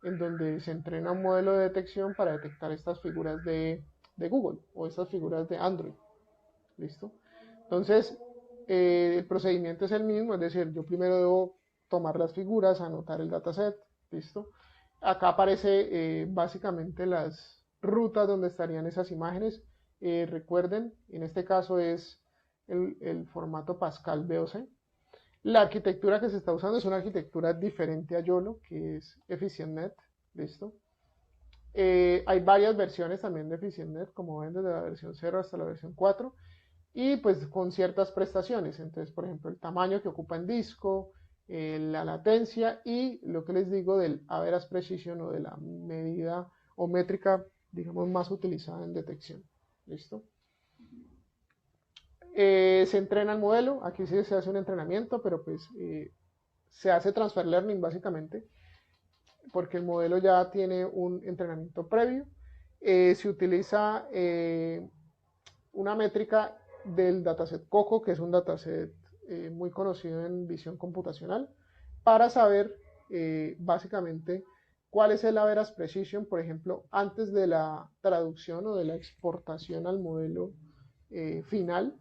[SPEAKER 3] en donde se entrena un modelo de detección para detectar estas figuras de Google o estas figuras de Android. ¿Listo? Entonces, el procedimiento es el mismo, es decir, yo primero debo tomar las figuras, anotar el dataset, ¿listo? Acá aparece básicamente las rutas donde estarían esas imágenes. Recuerden, en este caso es el formato Pascal BOC. La arquitectura que se está usando es una arquitectura diferente a YOLO, que es EfficientNet, ¿listo? Hay varias versiones también de EfficientNet, como ven, desde la versión 0 hasta la versión 4, y pues con ciertas prestaciones. Entonces, por ejemplo, el tamaño que ocupa en disco, la latencia y lo que les digo del average precision o de la medida o métrica, digamos, más utilizada en detección. ¿Listo? Se entrena el modelo, aquí sí se hace un entrenamiento, pero pues se hace transfer learning básicamente, porque el modelo ya tiene un entrenamiento previo. Se utiliza una métrica del dataset COCO, que es un dataset muy conocido en visión computacional, para saber básicamente cuál es el average precision, por ejemplo, antes de la traducción o de la exportación al modelo final,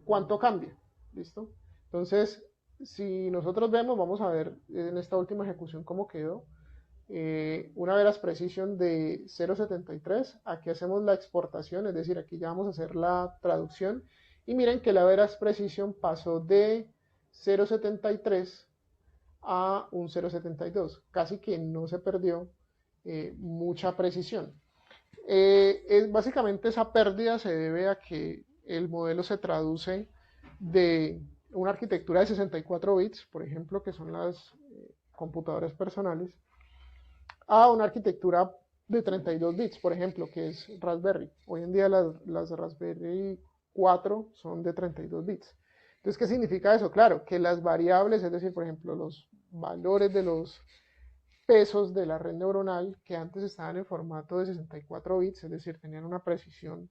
[SPEAKER 3] cuánto cambia, ¿listo? Entonces, si nosotros vemos, vamos a ver en esta última ejecución cómo quedó. Una veras precision de 0.73, aquí hacemos la exportación, es decir, aquí ya vamos a hacer la traducción, y miren que la veras precision pasó de 0.73 a un 0.72, casi que no se perdió mucha precisión. Básicamente esa pérdida se debe a que el modelo se traduce de una arquitectura de 64 bits, por ejemplo, que son las computadoras personales, a una arquitectura de 32 bits, por ejemplo, que es Raspberry. Hoy en día las Raspberry 4 son de 32 bits. Entonces, ¿qué significa eso? Claro, que las variables, es decir, por ejemplo, los valores de los pesos de la red neuronal, que antes estaban en formato de 64 bits, es decir, tenían una precisión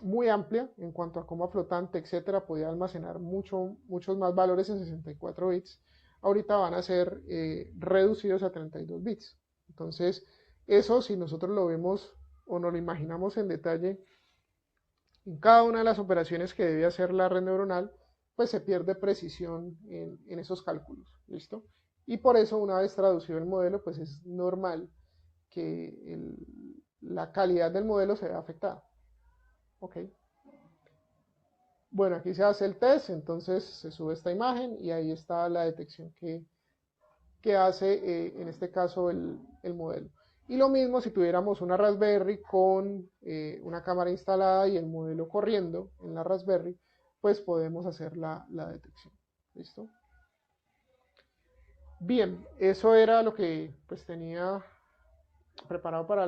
[SPEAKER 3] muy amplia en cuanto a coma flotante, etcétera, podía almacenar muchos más valores en 64 bits, ahorita van a ser reducidos a 32 bits. Entonces, eso si nosotros lo vemos o nos lo imaginamos en detalle, en cada una de las operaciones que debe hacer la red neuronal, pues se pierde precisión en esos cálculos, ¿listo? Y por eso, una vez traducido el modelo, pues es normal que la calidad del modelo se vea afectada. Ok. Bueno, aquí se hace el test, entonces se sube esta imagen y ahí está la detección que hace, en este caso, el modelo. Y lo mismo si tuviéramos una Raspberry con una cámara instalada y el modelo corriendo en la Raspberry, pues podemos hacer la detección. ¿Listo? Bien, eso era lo que pues tenía preparado para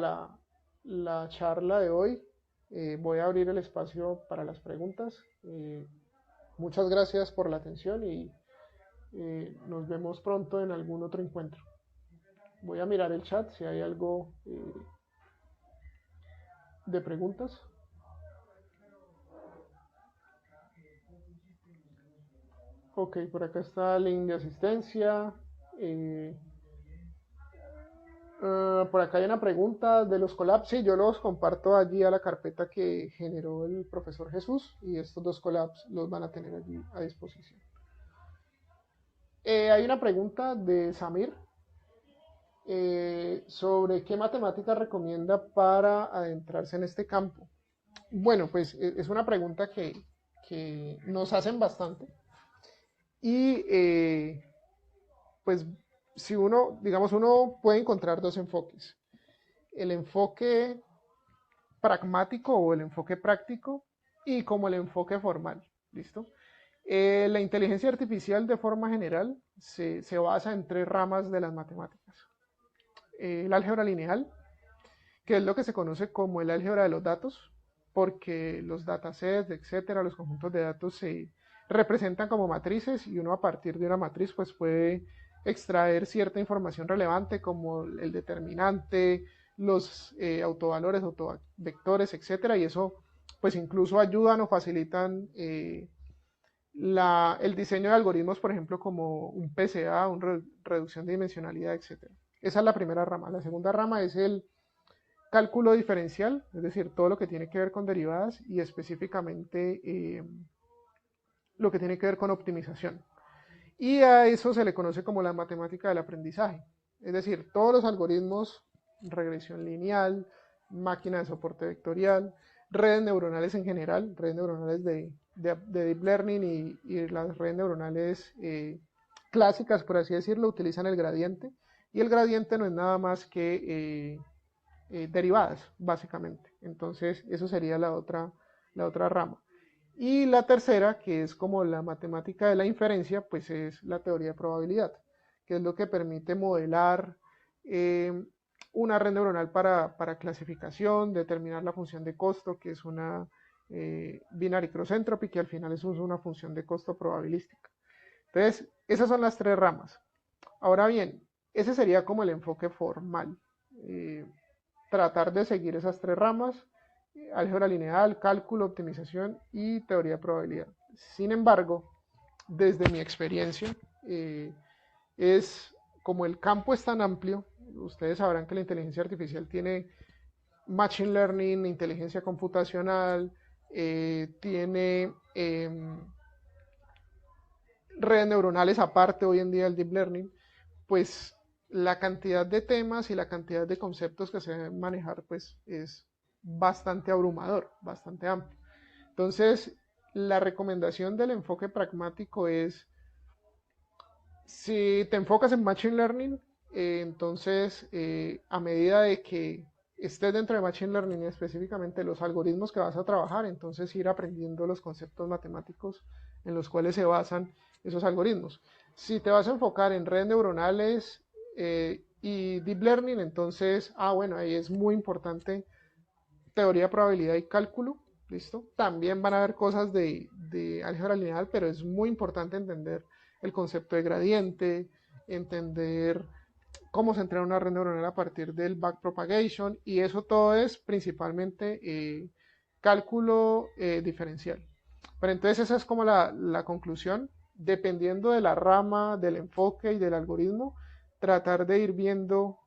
[SPEAKER 3] la charla de hoy. Voy a abrir el espacio para las preguntas. Muchas gracias por la atención y nos vemos pronto en algún otro encuentro. Voy a mirar el chat si hay algo de preguntas. Ok, por acá está el link de asistencia. Por acá hay una pregunta de los collabs. Sí, yo los comparto allí a la carpeta que generó el profesor Jesús y estos dos collabs los van a tener allí a disposición. Hay una pregunta de Samir sobre qué matemática recomienda para adentrarse en este campo. Bueno, pues es una pregunta que nos hacen bastante y pues si uno, digamos, uno puede encontrar dos enfoques. El enfoque pragmático o el enfoque práctico y como el enfoque formal. ¿Listo? La inteligencia artificial de forma general se basa en tres ramas de las matemáticas. El álgebra lineal, que es lo que se conoce como el álgebra de los datos, porque los datasets, etcétera, los conjuntos de datos se representan como matrices y uno a partir de una matriz pues puede extraer cierta información relevante como el determinante, los autovalores, autovectores, etcétera, y eso pues incluso ayudan o facilitan el diseño de algoritmos, por ejemplo, como un PCA, una reducción de dimensionalidad, etcétera. Esa es la primera rama. La segunda rama es el cálculo diferencial, es decir, todo lo que tiene que ver con derivadas y específicamente lo que tiene que ver con optimización. Y a eso se le conoce como la matemática del aprendizaje. Es decir, todos los algoritmos, regresión lineal, máquina de soporte vectorial, redes neuronales en general, redes neuronales de deep learning y las redes neuronales clásicas, por así decirlo, utilizan el gradiente. Y el gradiente no es nada más que derivadas, básicamente. Entonces, eso sería la otra rama. Y la tercera, que es como la matemática de la inferencia, pues es la teoría de probabilidad, que es lo que permite modelar una red neuronal para clasificación, determinar la función de costo, que es una binary cross entropy, que al final es una función de costo probabilística. Entonces, esas son las tres ramas. Ahora bien, ese sería como el enfoque formal. Tratar de seguir esas tres ramas: álgebra lineal, cálculo, optimización y teoría de probabilidad. Sin embargo, desde mi experiencia, es como el campo es tan amplio, ustedes sabrán que la inteligencia artificial tiene machine learning, inteligencia computacional, tiene redes neuronales aparte hoy en día del deep learning, pues la cantidad de temas y la cantidad de conceptos que se deben manejar pues es bastante abrumador, bastante amplio. Entonces, la recomendación del enfoque pragmático es, si te enfocas en Machine Learning, entonces a medida de que estés dentro de Machine Learning y específicamente los algoritmos que vas a trabajar, entonces ir aprendiendo los conceptos matemáticos en los cuales se basan esos algoritmos. Si te vas a enfocar en redes neuronales y Deep Learning, entonces, bueno, ahí es muy importante teoría, probabilidad y cálculo, ¿listo? También van a haber cosas de álgebra lineal, pero es muy importante entender el concepto de gradiente, entender cómo se entrena una red neuronal a partir del backpropagation, y eso todo es principalmente cálculo diferencial. Pero entonces esa es como la conclusión, dependiendo de la rama, del enfoque y del algoritmo, tratar de ir viendo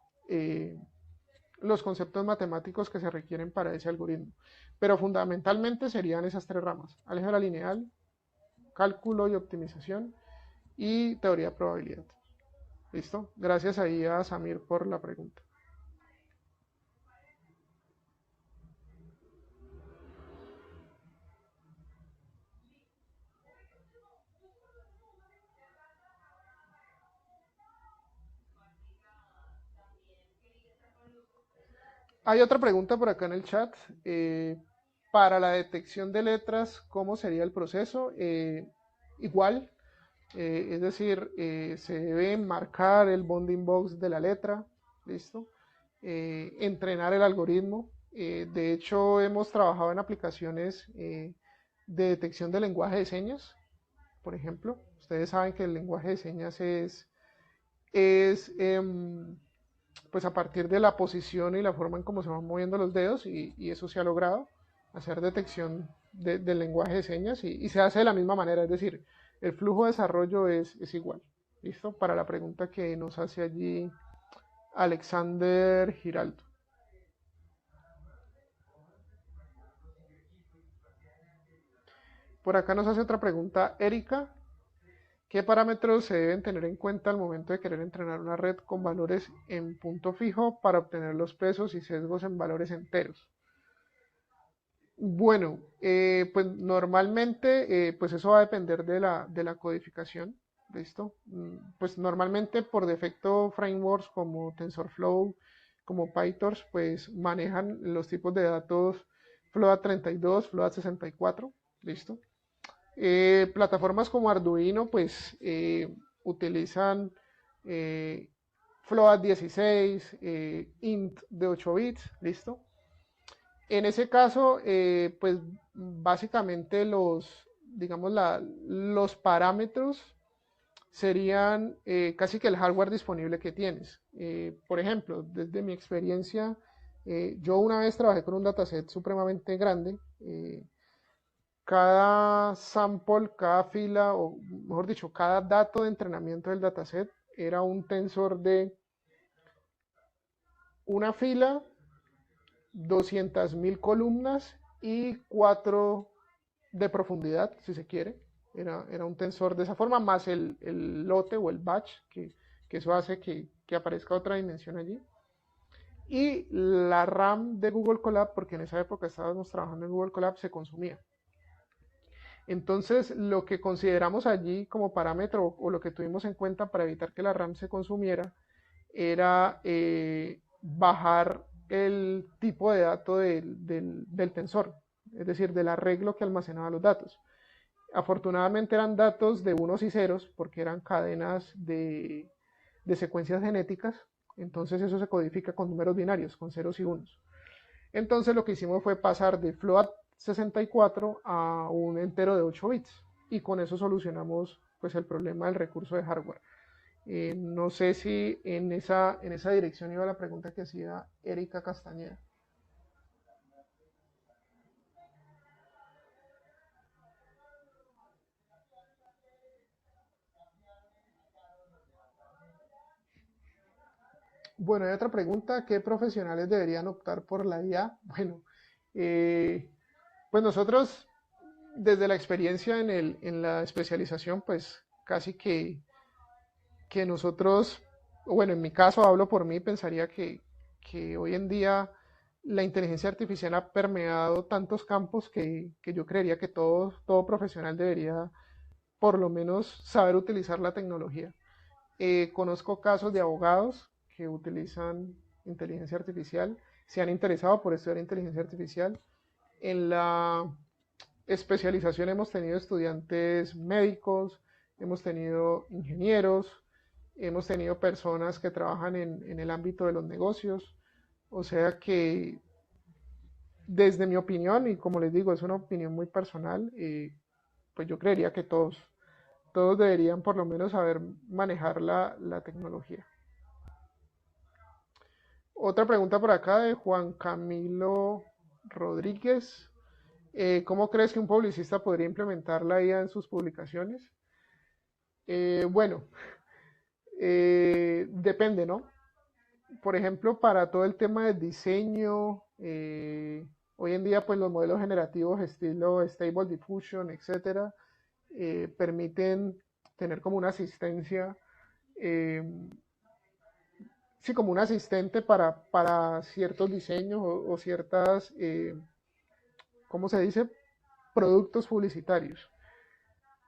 [SPEAKER 3] los conceptos matemáticos que se requieren para ese algoritmo. Pero fundamentalmente serían esas tres ramas: álgebra lineal, cálculo y optimización, y teoría de probabilidad. ¿Listo? Gracias ahí a Samir por la pregunta. Hay otra pregunta por acá en el chat. Para la detección de letras, ¿cómo sería el proceso? Igual, es decir, se debe marcar el bounding box de la letra, ¿listo? Entrenar el algoritmo. De hecho, hemos trabajado en aplicaciones de detección de lenguaje de señas, por ejemplo. Ustedes saben que el lenguaje de señas es pues a partir de la posición y la forma en cómo se van moviendo los dedos, y eso se ha logrado hacer detección del lenguaje de señas, y se hace de la misma manera, es decir, el flujo de desarrollo es igual. ¿Listo? Para la pregunta que nos hace allí Alexander Giraldo. Por acá nos hace otra pregunta Erika. ¿Qué parámetros se deben tener en cuenta al momento de querer entrenar una red con valores en punto fijo para obtener los pesos y sesgos en valores enteros? Bueno, pues normalmente pues eso va a depender de la codificación. ¿Listo? Pues normalmente por defecto frameworks como TensorFlow, como PyTorch, pues manejan los tipos de datos Float 32, Float 64. ¿Listo? Plataformas como Arduino pues utilizan eh, Float 16, int de 8 bits. ¿Listo? En ese caso, pues básicamente digamos, los parámetros serían casi que el hardware disponible que tienes. Por ejemplo, desde mi experiencia, yo una vez trabajé con un dataset supremamente grande. Cada sample, cada fila, o mejor dicho, cada dato de entrenamiento del dataset era un tensor de una fila, 200.000 columnas y 4 de profundidad, si se quiere. Era un tensor de esa forma, más el lote o el batch, que eso hace que aparezca otra dimensión allí. Y la RAM de Google Colab, porque en esa época estábamos trabajando en Google Colab, se consumía. Entonces, lo que consideramos allí como parámetro, o lo que tuvimos en cuenta para evitar que la RAM se consumiera, era bajar el tipo de dato del tensor, es decir, del arreglo que almacenaba los datos. Afortunadamente eran datos de unos y ceros, porque eran cadenas de secuencias genéticas. Entonces eso se codifica con números binarios, con ceros y unos. Entonces lo que hicimos fue pasar de float 64 a un entero de 8 bits, y con eso solucionamos pues el problema del recurso de hardware. No sé si en esa dirección iba la pregunta que hacía Erika Castañeda. Bueno, hay otra pregunta, ¿qué profesionales deberían optar por la IA? Bueno, eh, pues nosotros desde la experiencia en la especialización, pues casi que nosotros, bueno, en mi caso hablo por mí, pensaría que hoy en día la inteligencia artificial ha permeado tantos campos que yo creería que todo profesional debería por lo menos saber utilizar la tecnología. Conozco casos de abogados que utilizan inteligencia artificial, se han interesado por estudiar inteligencia artificial. En la especialización hemos tenido estudiantes médicos, hemos tenido ingenieros, hemos tenido personas que trabajan en el ámbito de los negocios. O sea que desde mi opinión, y como les digo, es una opinión muy personal, pues yo creería que todos deberían por lo menos saber manejar la tecnología. Otra pregunta por acá de Juan Camilo Rodríguez. ¿Cómo crees que un publicista podría implementar la IA en sus publicaciones? Bueno, depende, ¿no? Por ejemplo, para todo el tema del diseño, hoy en día pues los modelos generativos estilo Stable Diffusion, etcétera, permiten tener como una asistencia, eh, sí, como un asistente para ciertos diseños o ciertas, ¿cómo se dice? Productos publicitarios.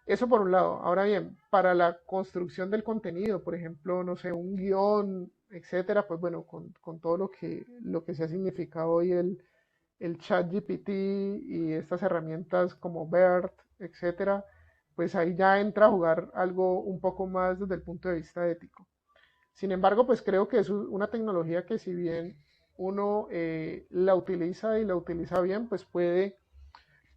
[SPEAKER 3] Eso por un lado. Ahora bien, para la construcción del contenido, por ejemplo, no sé, un guión, etcétera, pues bueno, con todo lo que se ha significado hoy el chat GPT y estas herramientas como BERT, etcétera, pues ahí ya entra a jugar algo un poco más desde el punto de vista ético. Sin embargo, pues creo que es una tecnología que si bien uno la utiliza y la utiliza bien, pues puede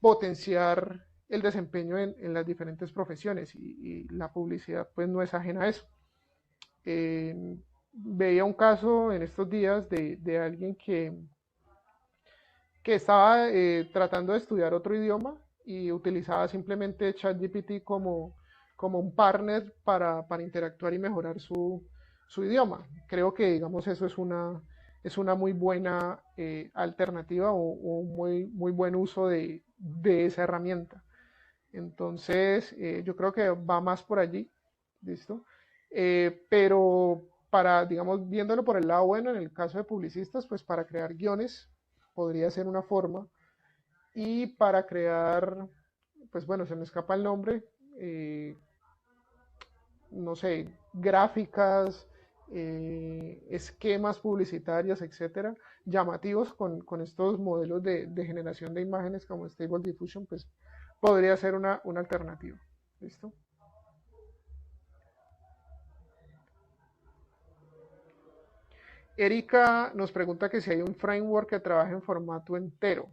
[SPEAKER 3] potenciar el desempeño en las diferentes profesiones y la publicidad pues no es ajena a eso. Veía un caso en estos días de alguien que estaba tratando de estudiar otro idioma y utilizaba simplemente ChatGPT como un partner para interactuar y mejorar su idioma. Creo que, digamos, eso es una muy buena alternativa o un muy buen uso de esa herramienta. Entonces, yo creo que va más por allí, ¿listo? Pero para, digamos, viéndolo por el lado bueno, en el caso de publicistas, pues para crear guiones podría ser una forma. Y para crear, pues bueno, se me escapa el nombre, no sé, gráficas, esquemas publicitarios, etcétera, llamativos con estos modelos de generación de imágenes como Stable Diffusion, pues podría ser una alternativa. ¿Listo? Erika nos pregunta que si hay un framework que trabaje en formato entero.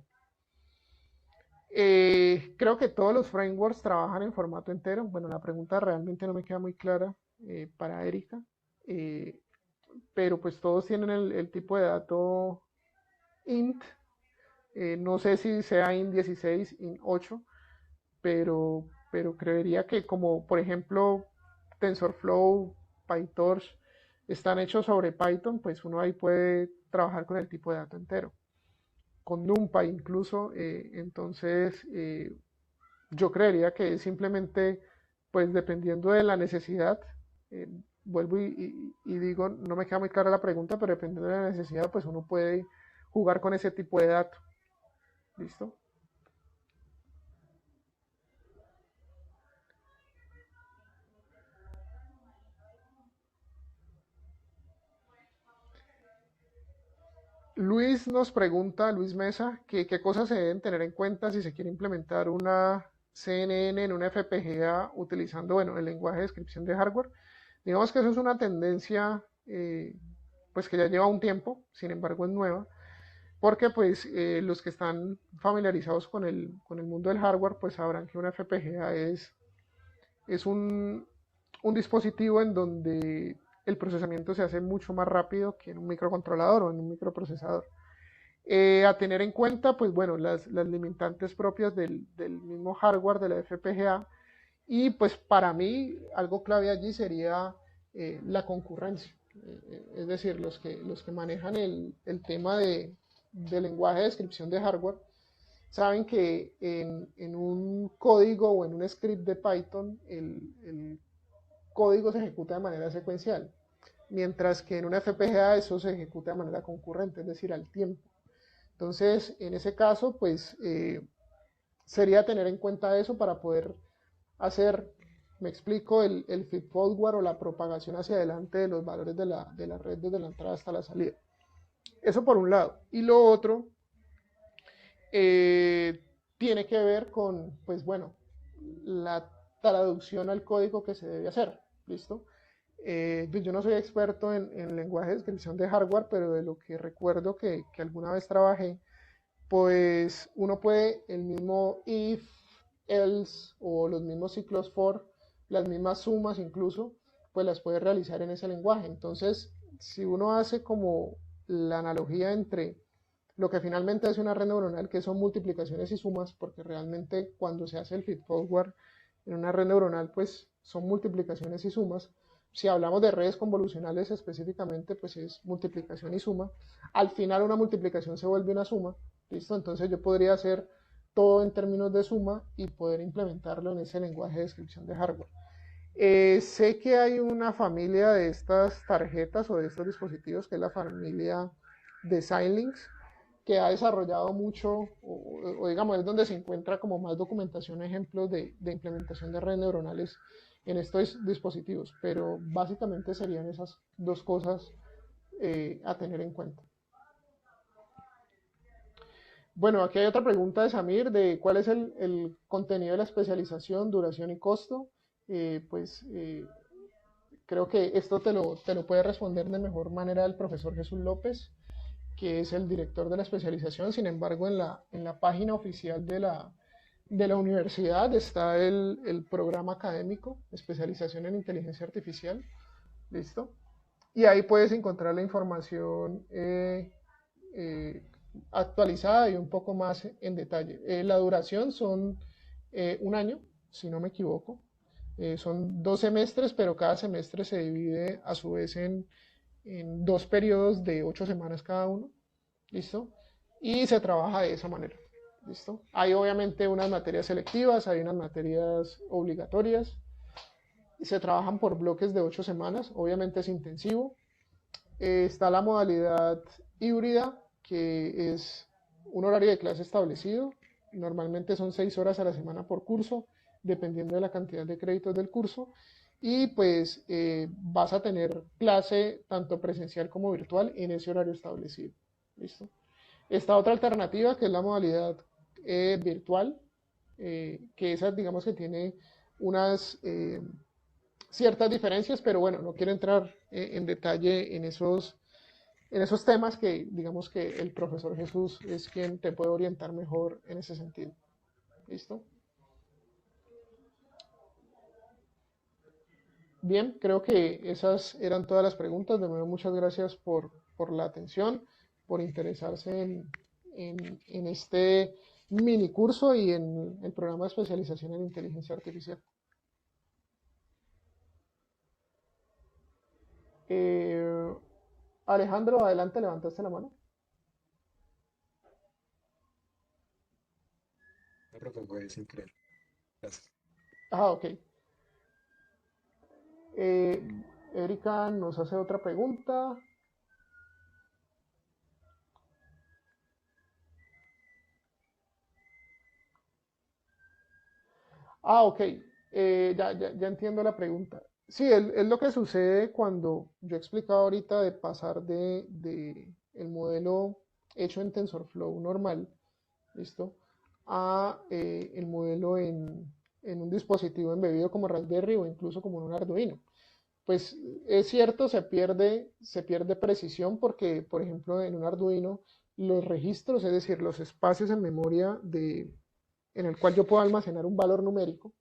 [SPEAKER 3] Creo que todos los frameworks trabajan en formato entero. Bueno, la pregunta realmente no me queda muy clara para Erika, eh, pero pues todos tienen el tipo de dato int. No sé si sea int 16, int 8, pero creería que como por ejemplo TensorFlow, PyTorch están hechos sobre Python, pues uno ahí puede trabajar con el tipo de dato entero, con NumPy incluso. Entonces, yo creería que es simplemente, pues dependiendo de la necesidad, eh, vuelvo y digo, no me queda muy clara la pregunta, pero dependiendo de la necesidad, pues uno puede jugar con ese tipo de datos. ¿Listo? Luis nos pregunta, Luis Mesa, que qué cosas se deben tener en cuenta si se quiere implementar una CNN en una FPGA utilizando, bueno, el lenguaje de descripción de hardware. Digamos que eso es una tendencia, pues que ya lleva un tiempo, sin embargo es nueva, porque pues los que están familiarizados con el mundo del hardware, pues sabrán que una FPGA es un dispositivo en donde el procesamiento se hace mucho más rápido que en un microcontrolador o en un microprocesador. A tener en cuenta, pues bueno, las limitantes propias del mismo hardware de la FPGA. Y pues para mí algo clave allí sería la concurrencia. es decir, los que manejan el tema de lenguaje de descripción de hardware, saben que en un código o en un script de Python el código se ejecuta de manera secuencial, mientras que en una FPGA eso se ejecuta de manera concurrente, es decir, al tiempo. Entonces, en ese caso, pues sería tener en cuenta eso para poder hacer, me explico, el feed forward o la propagación hacia adelante de los valores de la red desde la entrada hasta la salida. Eso por un lado. Y lo otro eh, tiene que ver con, pues bueno, la traducción al código que se debe hacer. ¿Listo? Pues yo no soy experto en lenguaje de descripción de hardware, pero de lo que recuerdo que alguna vez trabajé, pues uno puede el mismo if, else o los mismos ciclos for, las mismas sumas incluso, pues las puede realizar en ese lenguaje. Entonces, si uno hace como la analogía entre lo que finalmente hace una red neuronal, que son multiplicaciones y sumas, porque realmente cuando se hace el feed forward en una red neuronal, pues son multiplicaciones y sumas. Si hablamos de redes convolucionales específicamente, pues es multiplicación y suma. Al final una multiplicación se vuelve una suma, ¿listo? Entonces yo podría hacer todo en términos de suma y poder implementarlo en ese lenguaje de descripción de hardware. Sé que hay una familia de estas tarjetas o de estos dispositivos que es la familia de Xilinx, que ha desarrollado mucho, o digamos, es donde se encuentra como más documentación, ejemplos de implementación de redes neuronales en estos dispositivos, pero básicamente serían esas dos cosas a tener en cuenta. Bueno, aquí hay otra pregunta de Samir de cuál es el contenido de la especialización, duración y costo. Pues creo que esto te lo puede responder de mejor manera el profesor Jesús López, que es el director de la especialización. Sin embargo, en la página oficial de la universidad está el programa académico, especialización en inteligencia artificial. ¿Listo? Y ahí puedes encontrar la información eh, actualizada y un poco más en detalle. La duración son un año, si no me equivoco. Son 2 semestres, pero cada semestre se divide a su vez en 2 periodos de 8 semanas cada uno. ¿Listo? Y se trabaja de esa manera. ¿Listo? Hay obviamente unas materias selectivas, hay unas materias obligatorias. Se trabajan por bloques de 8 semanas, obviamente es intensivo. Está la modalidad híbrida, que es un horario de clase establecido. Normalmente son 6 horas a la semana por curso, dependiendo de la cantidad de créditos del curso. Y pues vas a tener clase tanto presencial como virtual en ese horario establecido. ¿Listo? Esta otra alternativa, que es la modalidad virtual, que esa digamos que tiene unas ciertas diferencias, pero bueno, no quiero entrar en detalle en esos temas que digamos que el profesor Jesús es quien te puede orientar mejor en ese sentido. ¿Listo? Bien, creo que esas eran todas las preguntas. De nuevo, muchas gracias por la atención, por interesarse en este mini curso y en el programa de especialización en inteligencia artificial. Eh, Alejandro, adelante, levantaste la mano.
[SPEAKER 2] No, profe, fue sin querer. Gracias.
[SPEAKER 3] Ah, ok. Eh, Erika nos hace otra pregunta. Ah, ok. Ya entiendo la pregunta. Sí, es lo que sucede cuando yo he explicado ahorita de pasar de el modelo hecho en TensorFlow normal, ¿listo? A el modelo en un dispositivo embebido como Raspberry o incluso como en un Arduino. Pues es cierto, se pierde precisión porque, por ejemplo, en un Arduino los registros, es decir, los espacios en memoria en el cual yo puedo almacenar un valor numérico,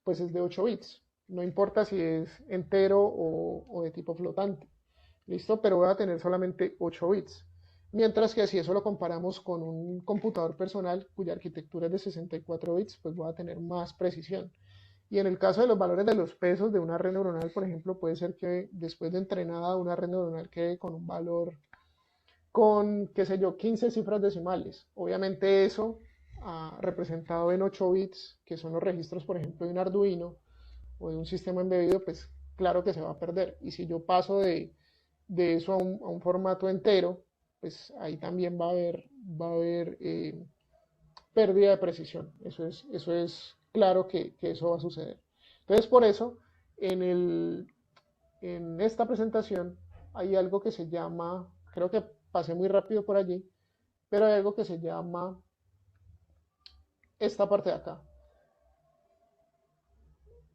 [SPEAKER 3] pues es de 8 bits. No importa si es entero o de tipo flotante. ¿Listo? Pero voy a tener solamente 8 bits. Mientras que si eso lo comparamos con un computador personal cuya arquitectura es de 64 bits, pues voy a tener más precisión. Y en el caso de los valores de los pesos de una red neuronal, por ejemplo, puede ser que después de entrenada una red neuronal quede con un valor con, qué sé yo, 15 cifras decimales. Obviamente eso, representado en 8 bits, que son los registros, por ejemplo, de un Arduino o de un sistema embebido, pues claro que se va a perder. Y si yo paso de eso a un formato entero, pues ahí también va a haber pérdida de precisión. Eso es claro que eso va a suceder. Entonces, por eso, en esta presentación hay algo que se llama, creo que pasé muy rápido por allí, pero hay algo que se llama esta parte de acá.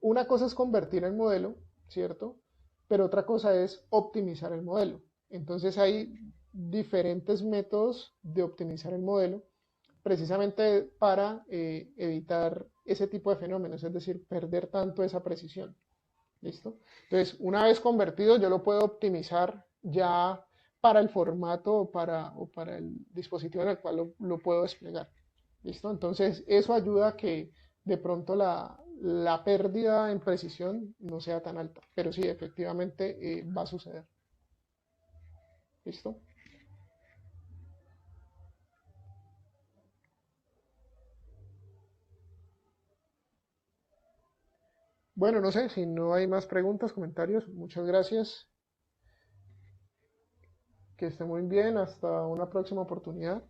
[SPEAKER 3] Una cosa es convertir el modelo, ¿cierto? Pero otra cosa es optimizar el modelo. Entonces hay diferentes métodos de optimizar el modelo precisamente para evitar ese tipo de fenómenos, es decir, perder tanto esa precisión. ¿Listo? Entonces, una vez convertido, yo lo puedo optimizar ya para el formato o para el dispositivo en el cual lo puedo desplegar. ¿Listo? Entonces, eso ayuda a que de pronto la pérdida en precisión no sea tan alta. Pero sí, efectivamente va a suceder. ¿Listo? Bueno, no sé, si no hay más preguntas, comentarios, muchas gracias. Que esté muy bien, hasta una próxima oportunidad.